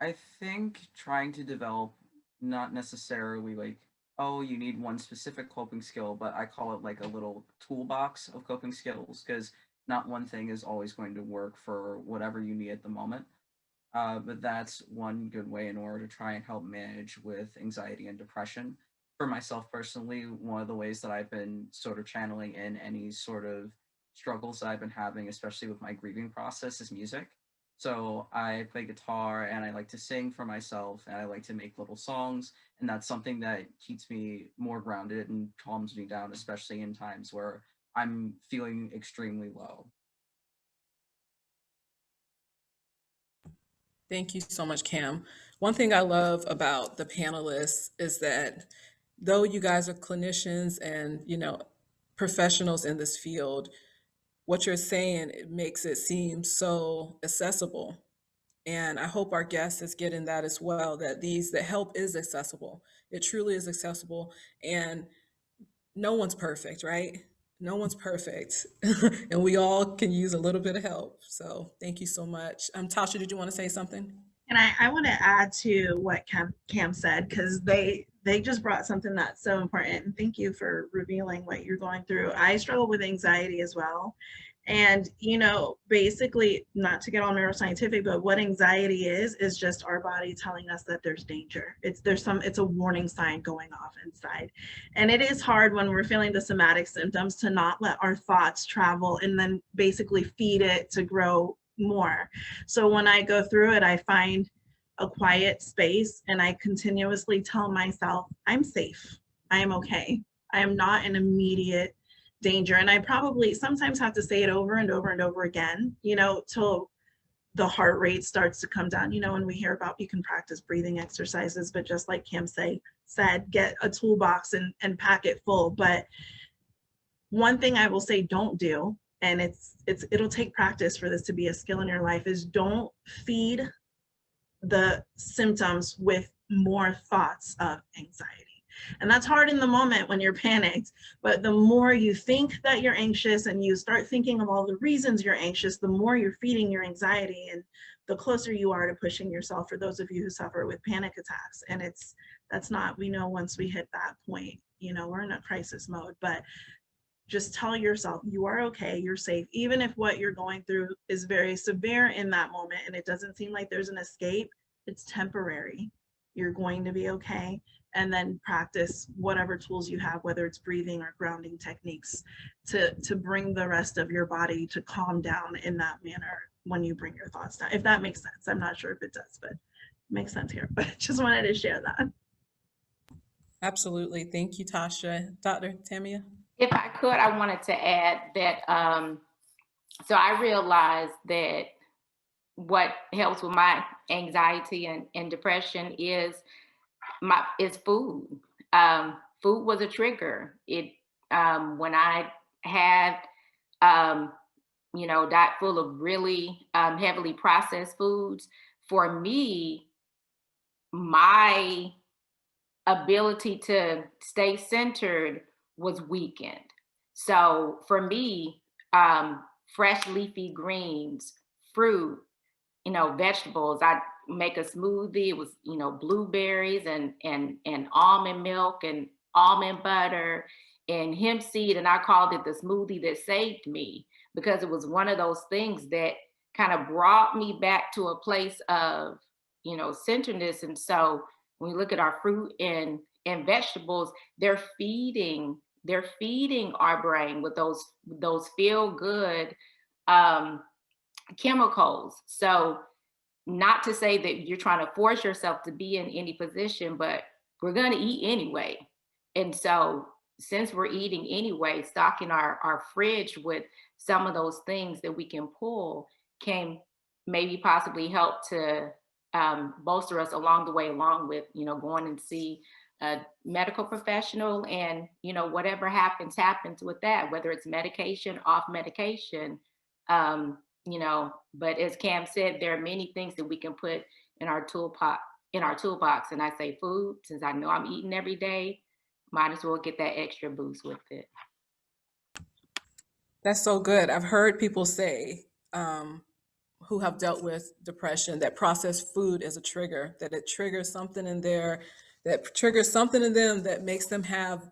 T: I think trying to develop not necessarily like, oh, you need one specific coping skill, but I call it like a little toolbox of coping skills, because not one thing is always going to work for whatever you need at the moment. But that's one good way in order to try and help manage with anxiety and depression. For myself personally, one of the ways that I've been sort of channeling in any sort of struggles that I've been having, especially with my grieving process, is music. So I play guitar and I like to sing for myself and I like to make little songs. And that's something that keeps me more grounded and calms me down, especially in times where I'm feeling extremely low.
K: Thank you so much, Cam. One thing I love about the panelists is that though you guys are clinicians and, professionals in this field, what you're saying, it makes it seem so accessible. And I hope our guest is getting that as well, that the help is accessible. It truly is accessible. And no one's perfect, right? No one's perfect. And we all can use a little bit of help. So thank you so much. Tasha, did you want to say something?
U: And I want to add to what Cam said, because they just brought something that's so important. And thank you for revealing what you're going through. I struggle with anxiety as well. And, basically, not to get all neuroscientific, but what anxiety is just our body telling us that there's danger. It's a warning sign going off inside. And it is hard when we're feeling the somatic symptoms to not let our thoughts travel and then basically feed it to grow more. So when I go through it, I find a quiet space and I continuously tell myself, I'm safe. I am okay. I am not in immediate danger. And I probably sometimes have to say it over and over and over again, till the heart rate starts to come down. When we hear about, you can practice breathing exercises, but just like Cam said, get a toolbox and pack it full. But one thing I will say, don't do, and it'll take practice for this to be a skill in your life, is don't feed the symptoms with more thoughts of anxiety. And that's hard in the moment when you're panicked, but the more you think that you're anxious and you start thinking of all the reasons you're anxious, the more you're feeding your anxiety and the closer you are to pushing yourself, for those of you who suffer with panic attacks. And we know once we hit that point, we're in a crisis mode, but just tell yourself you are okay, you're safe, even if what you're going through is very severe in that moment and it doesn't seem like there's an escape. It's temporary. You're going to be okay. And then practice whatever tools you have, whether it's breathing or grounding techniques, to bring the rest of your body to calm down in that manner when you bring your thoughts down. If that makes sense. I'm not sure if it does, but it makes sense here. But just wanted to share that.
K: Absolutely. Thank you, Tasha. Dr. Tamia?
R: If I could, I wanted to add that, so I realized that what helps with my anxiety and depression is food. Food was a trigger. When I had, diet full of really heavily processed foods, for me, my ability to stay centered was weakened. So for me, fresh leafy greens, fruit, vegetables, I make a smoothie. It was, blueberries and almond milk and almond butter and hemp seed. And I called it the smoothie that saved me, because it was one of those things that kind of brought me back to a place of, centeredness. And so when we look at our fruit and vegetables, they're feeding our brain with those feel good chemicals. So not to say that you're trying to force yourself to be in any position, but we're going to eat anyway. And so since we're eating anyway, stocking our fridge with some of those things that we can pull can maybe possibly help to bolster us along the way, along with, going and see a medical professional, and, whatever happens with that, whether it's medication, off medication, but as Cam said, there are many things that we can put in our toolbox. And I say food, since I know I'm eating every day, might as well get that extra boost with it.
K: That's so good. I've heard people say, who have dealt with depression, that processed food is a trigger, that it triggers something in there, that triggers something in them that makes them have,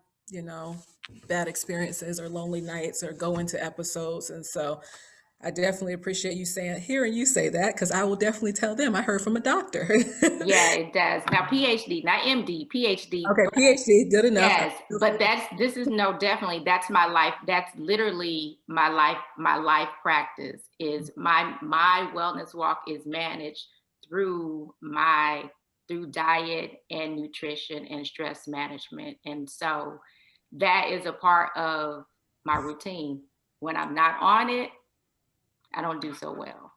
K: bad experiences or lonely nights or go into episodes. And so I definitely appreciate you hearing you say that, because I will definitely tell them I heard from a doctor.
R: Yeah, it does. Now, PhD, not MD, PhD.
K: Okay, PhD, good enough.
R: Yes, but definitely, that's my life. That's literally my life practice. Is my wellness walk is managed through diet and nutrition and stress management. And so that is a part of my routine. When I'm not on it, I don't do so well.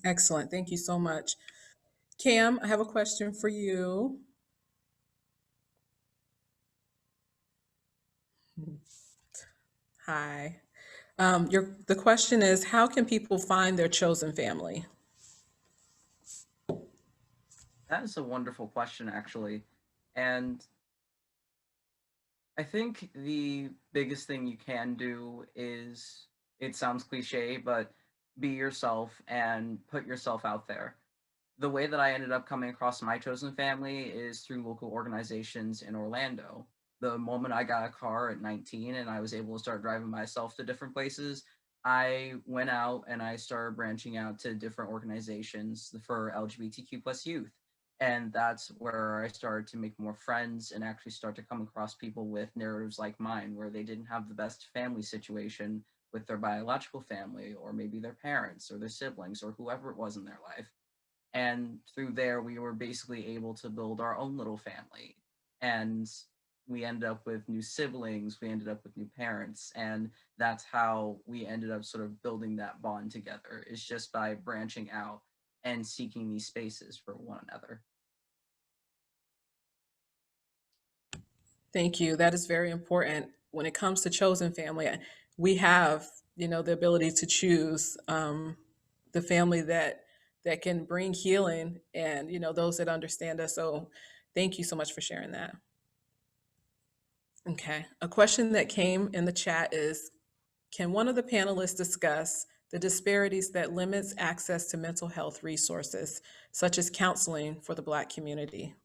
K: Excellent. Thank you so much. Cam, I have a question for you. Hi. The question is, how can people find their chosen family?
T: That is a wonderful question, actually. And I think the biggest thing you can do is, it sounds cliche, but be yourself and put yourself out there. The way that I ended up coming across my chosen family is through local organizations in Orlando. The moment I got a car at 19 and I was able to start driving myself to different places, I went out and I started branching out to different organizations for LGBTQ plus youth. And that's where I started to make more friends and actually start to come across people with narratives like mine, where they didn't have the best family situation with their biological family, or maybe their parents or their siblings or whoever it was in their life. And through there, we were basically able to build our own little family. And we ended up with new siblings, we ended up with new parents, and that's how we ended up sort of building that bond together, is just by branching out and seeking these spaces for one another.
K: Thank you. That is very important. When it comes to chosen family, we have, the ability to choose the family that can bring healing and, those that understand us. So thank you so much for sharing that. Okay. A question that came in the chat is, can one of the panelists discuss the disparities that limits access to mental health resources, such as counseling for the Black community?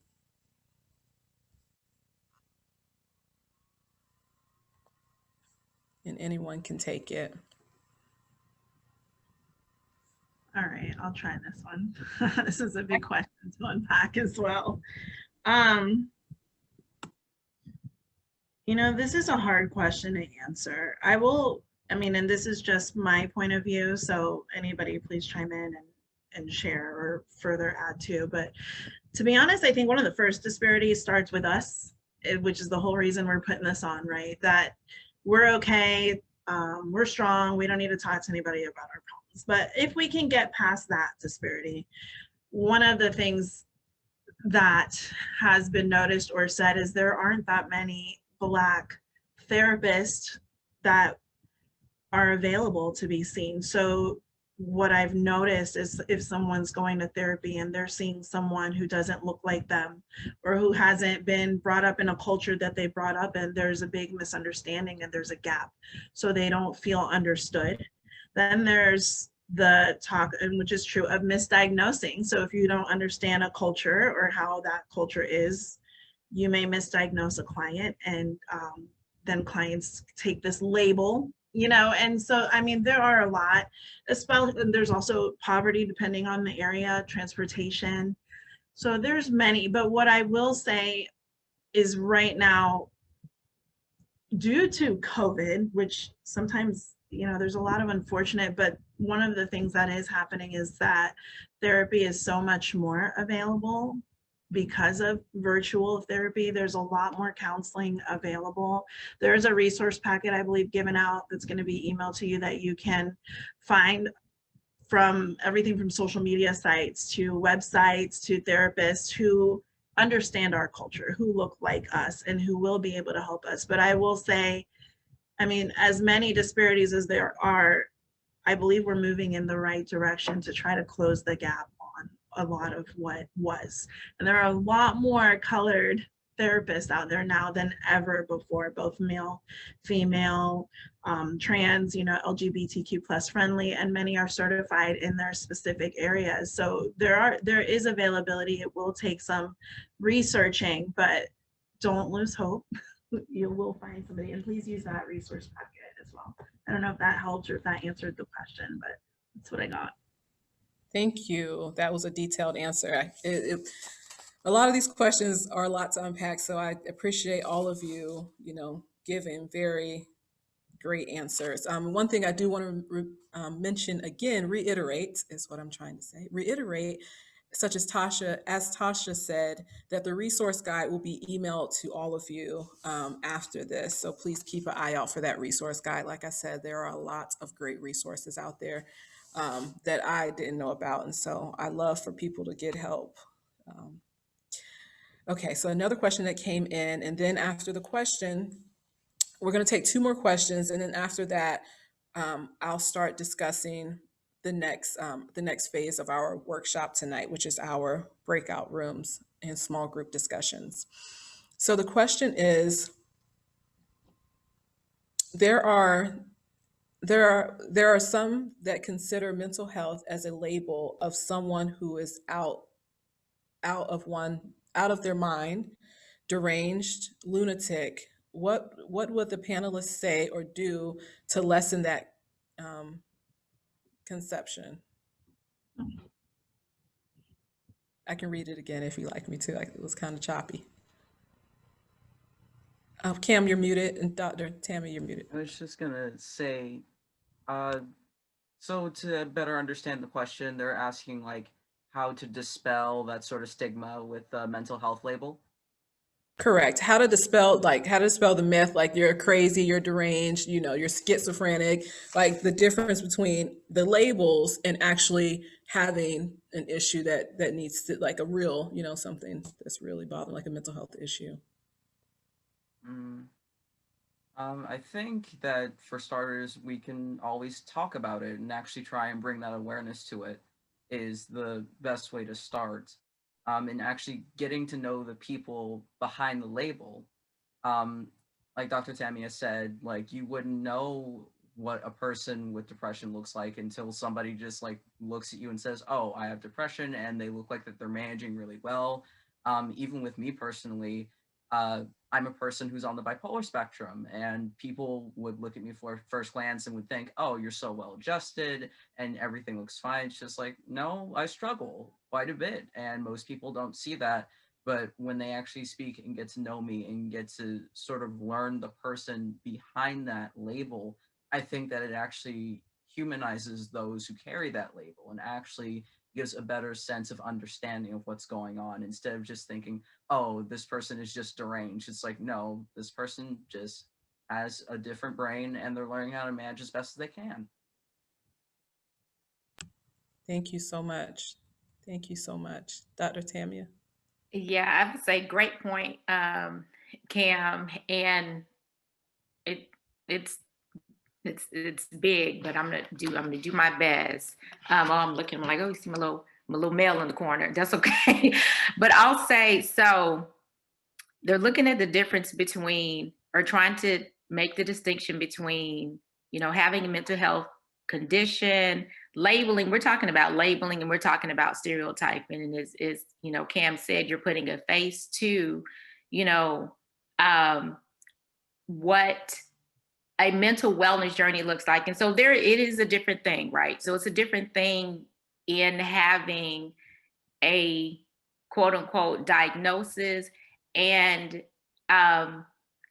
K: And anyone can take it.
U: All right, I'll try this one. This is a big question to unpack as well. This is a hard question to answer. And this is just my point of view, so anybody please chime in and share or further add to. But to be honest, I think one of the first disparities starts with us, which is the whole reason we're putting this on, right? That we're okay, we're strong, we don't need to talk to anybody about our problems. But if we can get past that disparity, one of the things that has been noticed or said is there aren't that many Black therapists that are available to be seen. So what I've noticed is if someone's going to therapy and they're seeing someone who doesn't look like them or who hasn't been brought up in a culture that they brought up in, there's a big misunderstanding and there's a gap. So they don't feel understood. Then there's the talk, and which is true, of misdiagnosing. So if you don't understand a culture or how that culture is, you may misdiagnose a client, and then clients take this label, and so there are a lot, especially. And there's also poverty depending on the area, transportation. So there's many, but what I will say is right now, due to COVID, which sometimes, there's a lot of unfortunate, but one of the things that is happening is that therapy is so much more available because of virtual therapy. There's a lot more counseling available. There's a resource packet, I believe, given out that's going to be emailed to you that you can find from everything from social media sites to websites to therapists who understand our culture, who look like us, and who will be able to help us. But I will say, as many disparities as there are, I believe we're moving in the right direction to try to close the gap on a lot of what was. And there are a lot more colored therapists out there now than ever before, both male, female, trans, LGBTQ plus friendly, and many are certified in their specific areas. So there is availability. It will take some researching, but don't lose hope. You will find somebody, and please use that resource packet as well. I don't know if that helped or if that answered the question, but that's what I got.
K: Thank you. That was a detailed answer. A lot of these questions are a lot to unpack, so I appreciate all of you, giving very great answers. One thing I do want to mention again, reiterate is what I'm trying to say. Reiterate, such as Tasha said, that the resource guide will be emailed to all of you after this. So please keep an eye out for that resource guide. Like I said, there are a lot of great resources out there. that I didn't know about. And so I love for people to get help. Um, okay, so another question that came in, and then after the question, we're going to take two more questions, and then after that, I'll start discussing the next phase of our workshop tonight, which is our breakout rooms and small group discussions. So the question is, there are there are some that consider mental health as a label of someone who is out of their mind, deranged, lunatic. What would the panelists say or do to lessen that um, conception? I can read it again if you like me to. It was kind of choppy. Cam, you're muted, and Dr. Tammy, you're muted.
T: I was just gonna say, uh, so to better understand the question, they're asking like how to dispel that sort of stigma with the mental health label.
K: Correct. How to dispel the myth, like you're crazy, you're deranged, you're schizophrenic, like the difference between the labels and actually having an issue that needs to, like a real, something that's really bothering, like a mental health issue.
T: Mm. I think that for starters, we can always talk about it and actually try and bring that awareness to it is the best way to start. And actually getting to know the people behind the label. Um, like Dr. Tamia said, like you wouldn't know what a person with depression looks like until somebody just like looks at you and says, "Oh, I have depression," and they look like that they're managing really well. Even with me personally, uh, I'm a person who's on the bipolar spectrum, and people would look at me for first glance and would think, "Oh, you're so well adjusted and everything looks fine." It's just like, no, I struggle quite a bit, and most people don't see that. But when they actually speak and get to know me and get to sort of learn the person behind that label, I think that it actually humanizes those who carry that label and actually gives a better sense of understanding of what's going on instead of just thinking, oh, this person is just deranged. It's like, no, this person just has a different brain and they're learning how to manage as best as they can.
K: Thank you so much. Thank you so much. Dr. Tamia.
R: Yeah, I would say great point, Cam. And it it's it's big, but I'm gonna do my best. I'm looking, I'm like, oh, you see my little male in the corner. That's okay. But I'll say, so they're looking at the difference between, or trying to make the distinction between, having a mental health condition, labeling. We're talking about labeling, and we're talking about stereotyping. And is Cam said, you're putting a face to, you know, what a mental wellness journey looks like. And so there, it is a different thing, right? So it's a different thing in having a quote unquote diagnosis and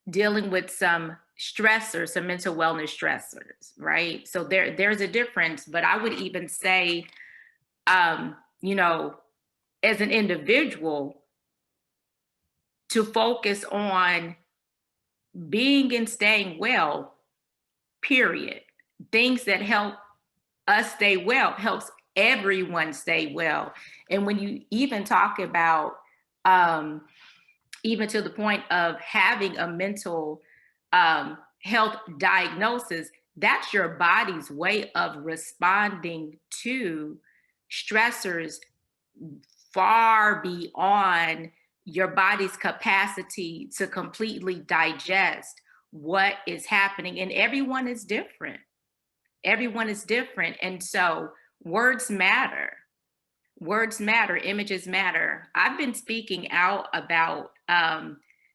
R: dealing with some stressors, some mental wellness stressors, right? So there's a difference, but I would even say, you know, as an individual, to focus on being and staying well, period. Things that help us stay well helps everyone stay well. And when you even talk about, even to the point of having a mental health diagnosis, that's your body's way of responding to stressors far beyond your body's capacity to completely digest what is happening. And everyone is different. Everyone is different. And so words matter. Words matter, images matter. I've been speaking out about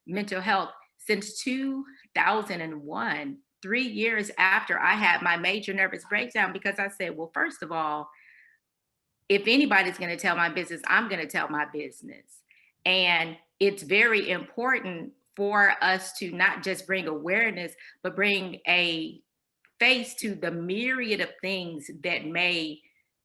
R: mental health since 2001, 3 years after I had my major nervous breakdown, because I said, well, first of all, if anybody's going to tell my business, I'm going to tell my business. And it's very important for us to not just bring awareness, but bring a face to the myriad of things that may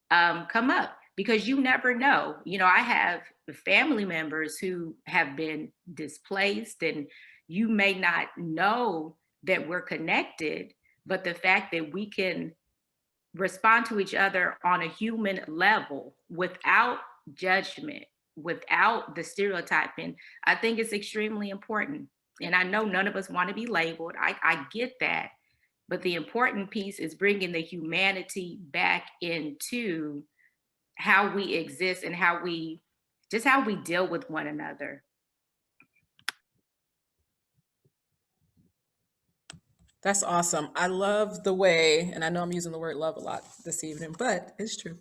R: come up, because you never know. I have family members who have been displaced, and you may not know that we're connected, but the fact that we can respond to each other on a human level without judgment, without the stereotyping, I think it's extremely important. And I know none of us want to be labeled. I get that. But the important piece is bringing the humanity back into how we exist and how we deal with one another.
K: That's awesome. I love the way, and I know I'm using the word love a lot this evening, but it's true.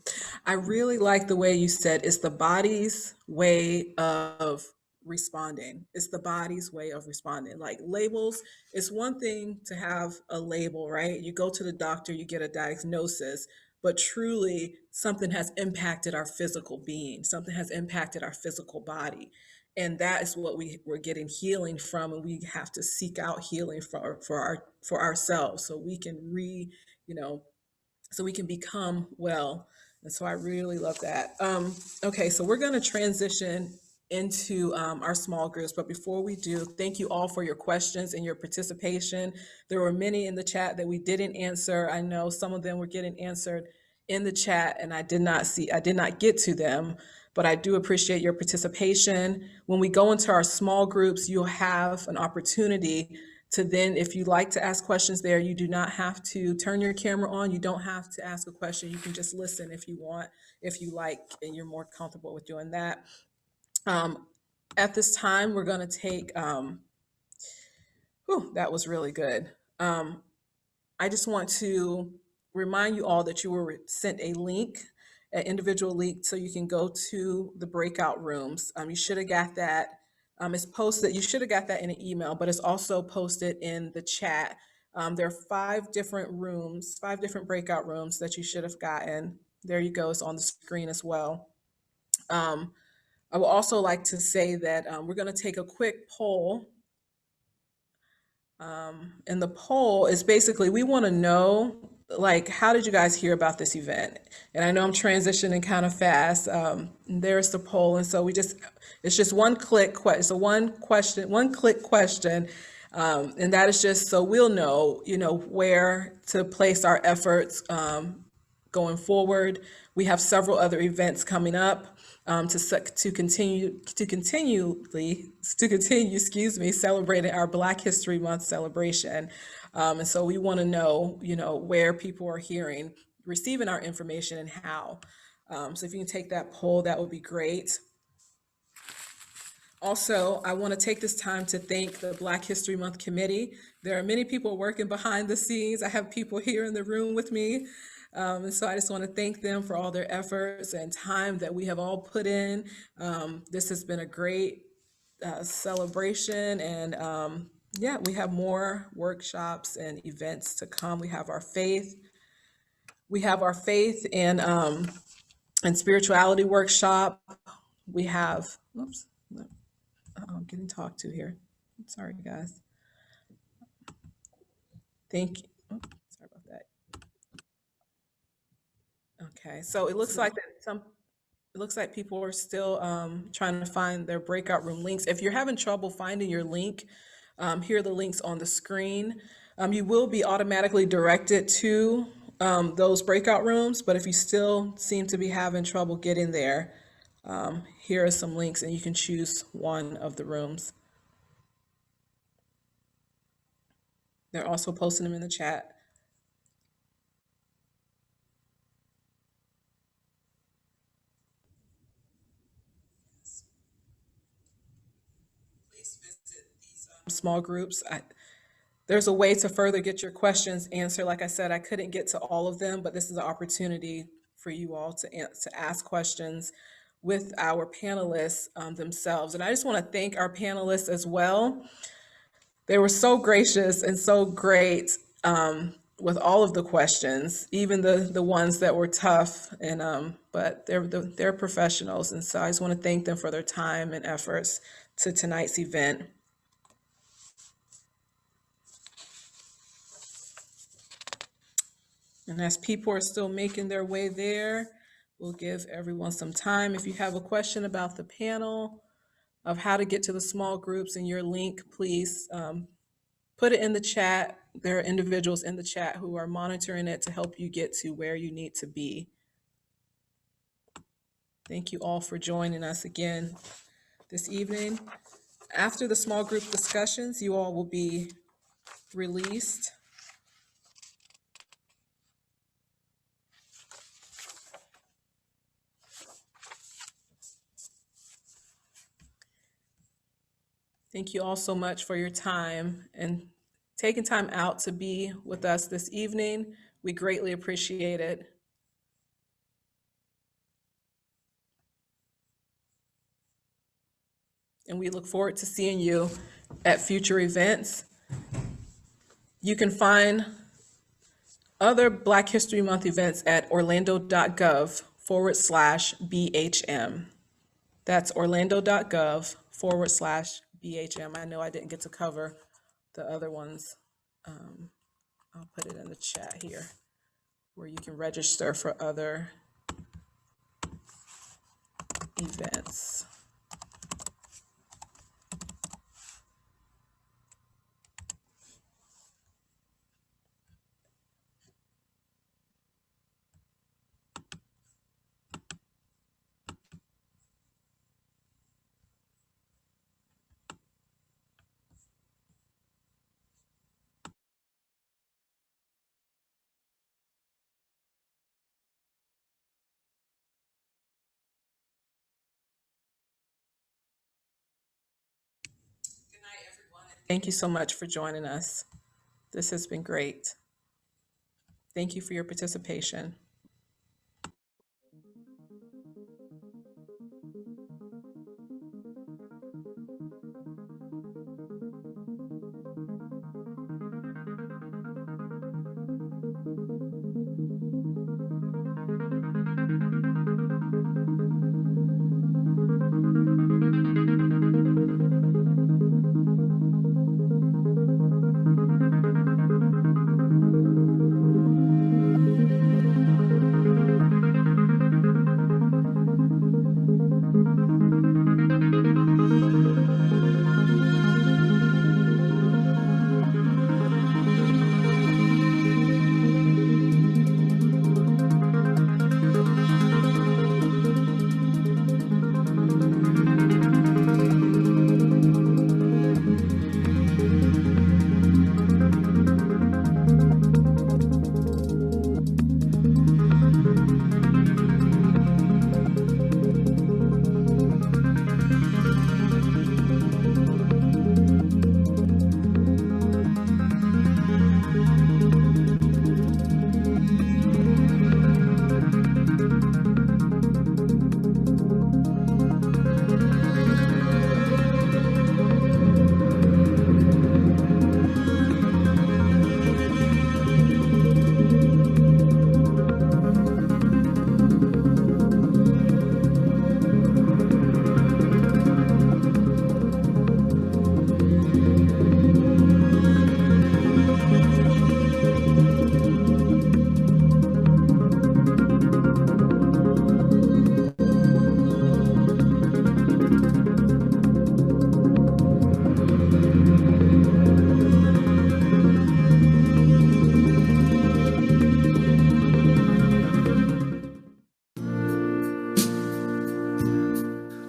K: I really like the way you said it's the body's way of responding. It's the body's way of responding. Like labels, it's one thing to have a label, right? You go to the doctor, you get a diagnosis, but truly something has impacted our physical being, something has impacted our physical body. And that is what we're getting healing from, and we have to seek out healing for ourselves so we can you know, so we can become well. And so I really love that. Okay, so we're going to transition into our small groups. But before we do, thank you all for your questions and your participation. There were many in the chat that we didn't answer. I know some of them were getting answered in the chat and I did not get to them, but I do appreciate your participation. When we go into our small groups, you'll have an opportunity to then, if you'd like to ask questions there, you do not have to turn your camera on. You don't have to ask a question. You can just listen if you want, if you like, and you're more comfortable with doing that. At this time, we're going to take, that was really good. I just want to remind you all that you were sent a link, an individual link, so you can go to the breakout rooms. You should have got that. It's posted, you should have got that in an email, but it's also posted in the chat. There are 5 different rooms, 5 different breakout rooms that you should have gotten. There you go, it's on the screen as well. I would also like to say that we're going to take a quick poll. And the poll is basically, we want to know, like, how did you guys hear about this event? And I know I'm transitioning kind of fast. There's the poll. And so it's just one click, so one click question. And that is just so we'll know, where to place our efforts going forward. We have several other events coming up to continue, celebrating our Black History Month celebration. And so we want to know, where people are receiving our information and how. So if you can take that poll, that would be great. Also, I want to take this time to thank the Black History Month Committee. There are many people working behind the scenes. I have people here in the room with me. And so I just want to thank them for all their efforts and time that we have all put in. This has been a great celebration, and yeah, we have more workshops and events to come. We have our faith and spirituality workshop. We have, oops, I'm getting talked to here. Sorry, guys. Thank you. Oh, sorry about that. Okay, so it looks like people are still trying to find their breakout room links. If you're having trouble finding your link, here are the links on the screen. You will be automatically directed to those breakout rooms, but if you still seem to be having trouble getting there, here are some links and you can choose one of the rooms. They're also posting them in the chat. Please visit these small groups. There's a way to further get your questions answered. Like I said, I couldn't get to all of them, but this is an opportunity for you all to ask questions with our panelists themselves. And I just want to thank our panelists as well. They were so gracious and so great with all of the questions, even the ones that were tough. And but they're professionals, and so I just want to thank them for their time and efforts to tonight's event. And as people are still making their way there, we'll give everyone some time. If you have a question about the panel of how to get to the small groups and your link, please put it in the chat. there are individuals in the chat who are monitoring it to help you get to where you need to be. Thank you all for joining us again this evening. After the small group discussions, you all will be released. Thank you all so much for your time and taking time out to be with us this evening. We greatly appreciate it. And we look forward to seeing you at future events. You can find other Black History Month events at orlando.gov/BHM. That's orlando.gov/BHM. I know I didn't get to cover the other ones. I'll put it in the chat here where you can register for other events. Thank you so much for joining us. This has been great. Thank you for your participation.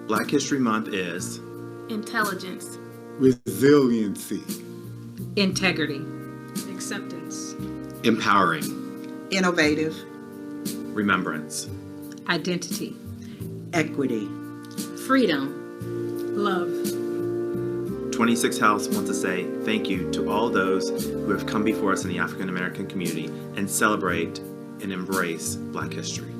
A: Black History Month is
D: Intelligence.
C: Resiliency.
D: Integrity.
E: Acceptance.
A: empowering,
V: innovative,
A: remembrance,
D: Identity.
V: equity,
D: Freedom.
E: Love.
A: 26 House wants to say thank you to all those who have come before us in the African American community and celebrate and embrace Black history.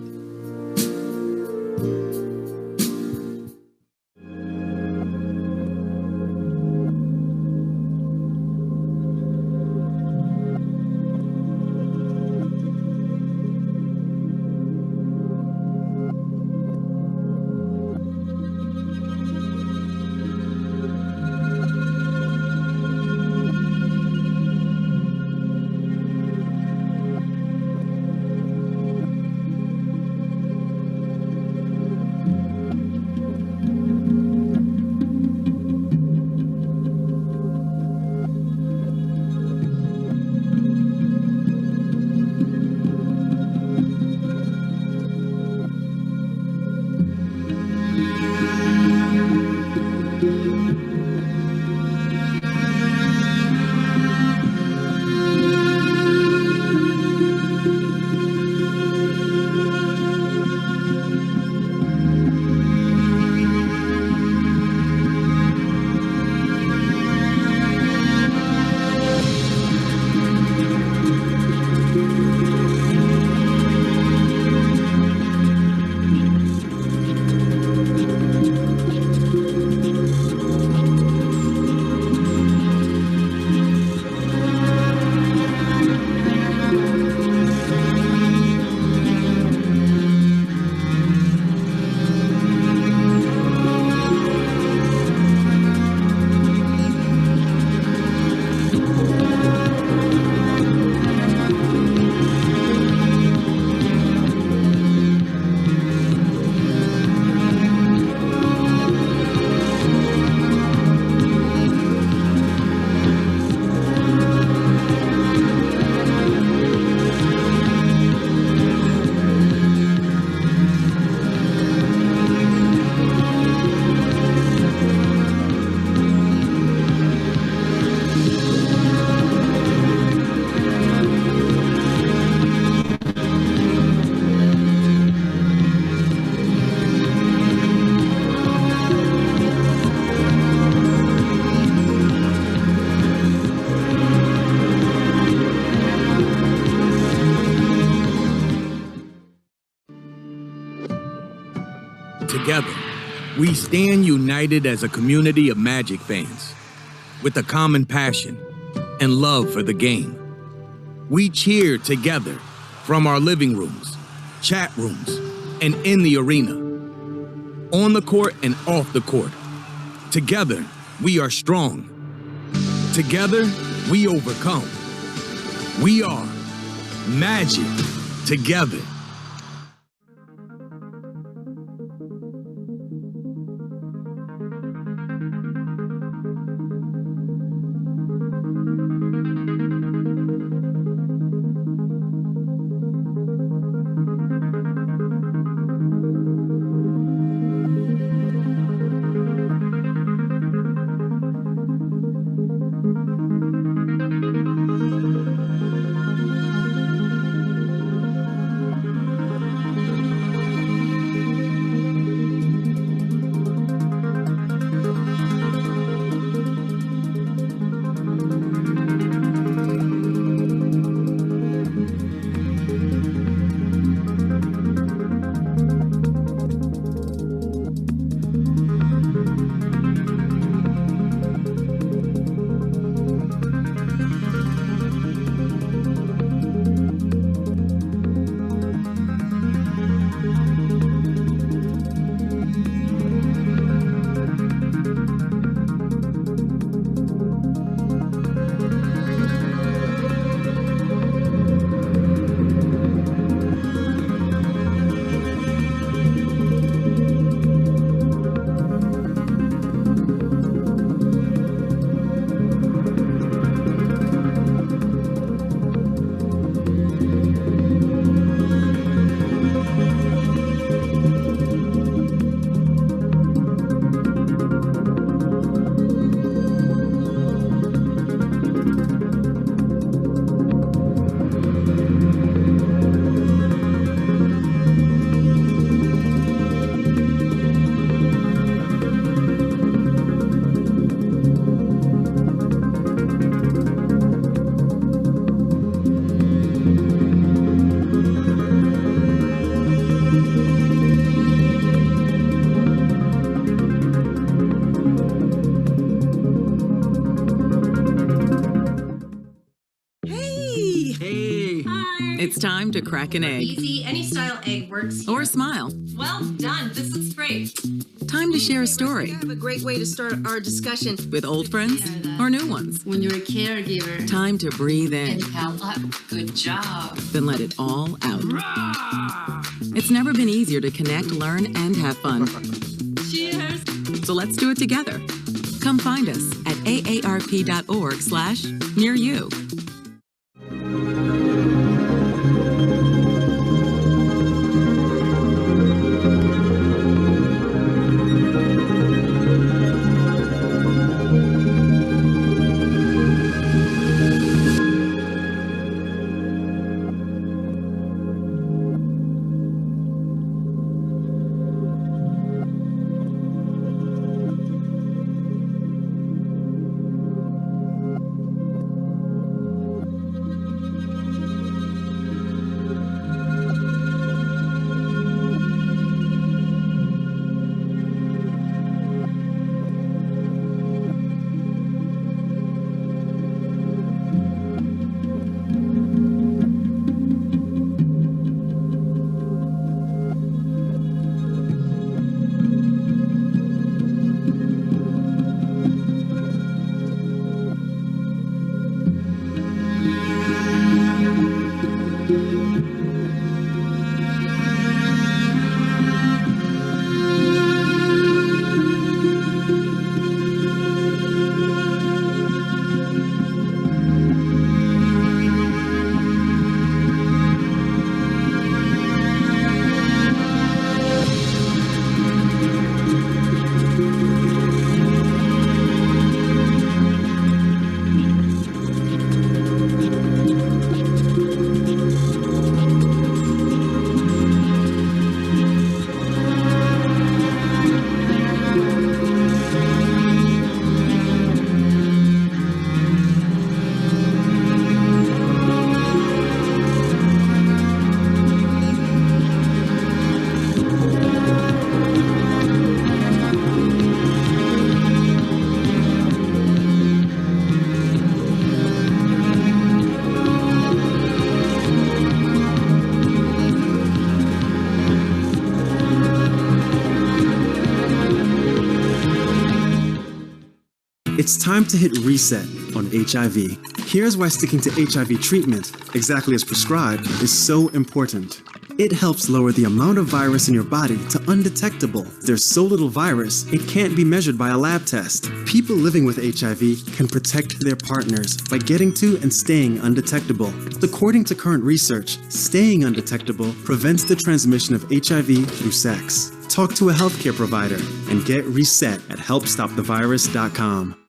G: together, we stand united as a community of Magic fans with a common passion and love for the game. We cheer together from our living rooms, chat rooms, and in the arena, on the court and off the court. Together, we are strong. Together, we overcome. We are Magic together.
B: It's time to crack an egg.
F: Easy, any style egg works here.
B: Or smile.
F: Well done, this looks great.
B: Time to share a story.
F: Have a great way to start our discussion.
B: With old friends or new ones.
F: When you're a caregiver.
B: Time to breathe in.
F: Inhale up, good job.
B: Then let it all out. It's never been easier to connect, learn, and have fun.
F: Cheers.
B: So let's do it together. Come find us at aarp.org/near-you.
H: It's time to hit reset on HIV. Here's why sticking to HIV treatment, exactly as prescribed, is so important. It helps lower the amount of virus in your body to undetectable. There's so little virus, it can't be measured by a lab test. People living with HIV can protect their partners by getting to and staying undetectable. According to current research, staying undetectable prevents the transmission of HIV through sex. Talk to a healthcare provider and get reset at helpstopthevirus.com.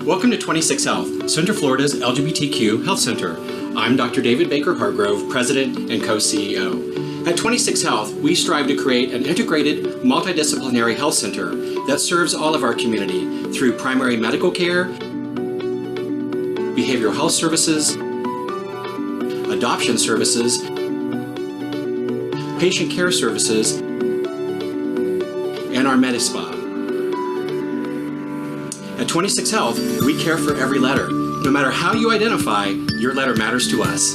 J: Welcome to 26 Health, Central Florida's LGBTQ Health Center. I'm Dr. David Baker Hargrove, President and co-CEO. At 26 Health, we strive to create an integrated, multidisciplinary health center that serves all of our community through primary medical care, behavioral health services, adoption services, patient care services, and our MediSpa. At 26 Health, we care for every letter. No matter how you identify, your letter matters to us.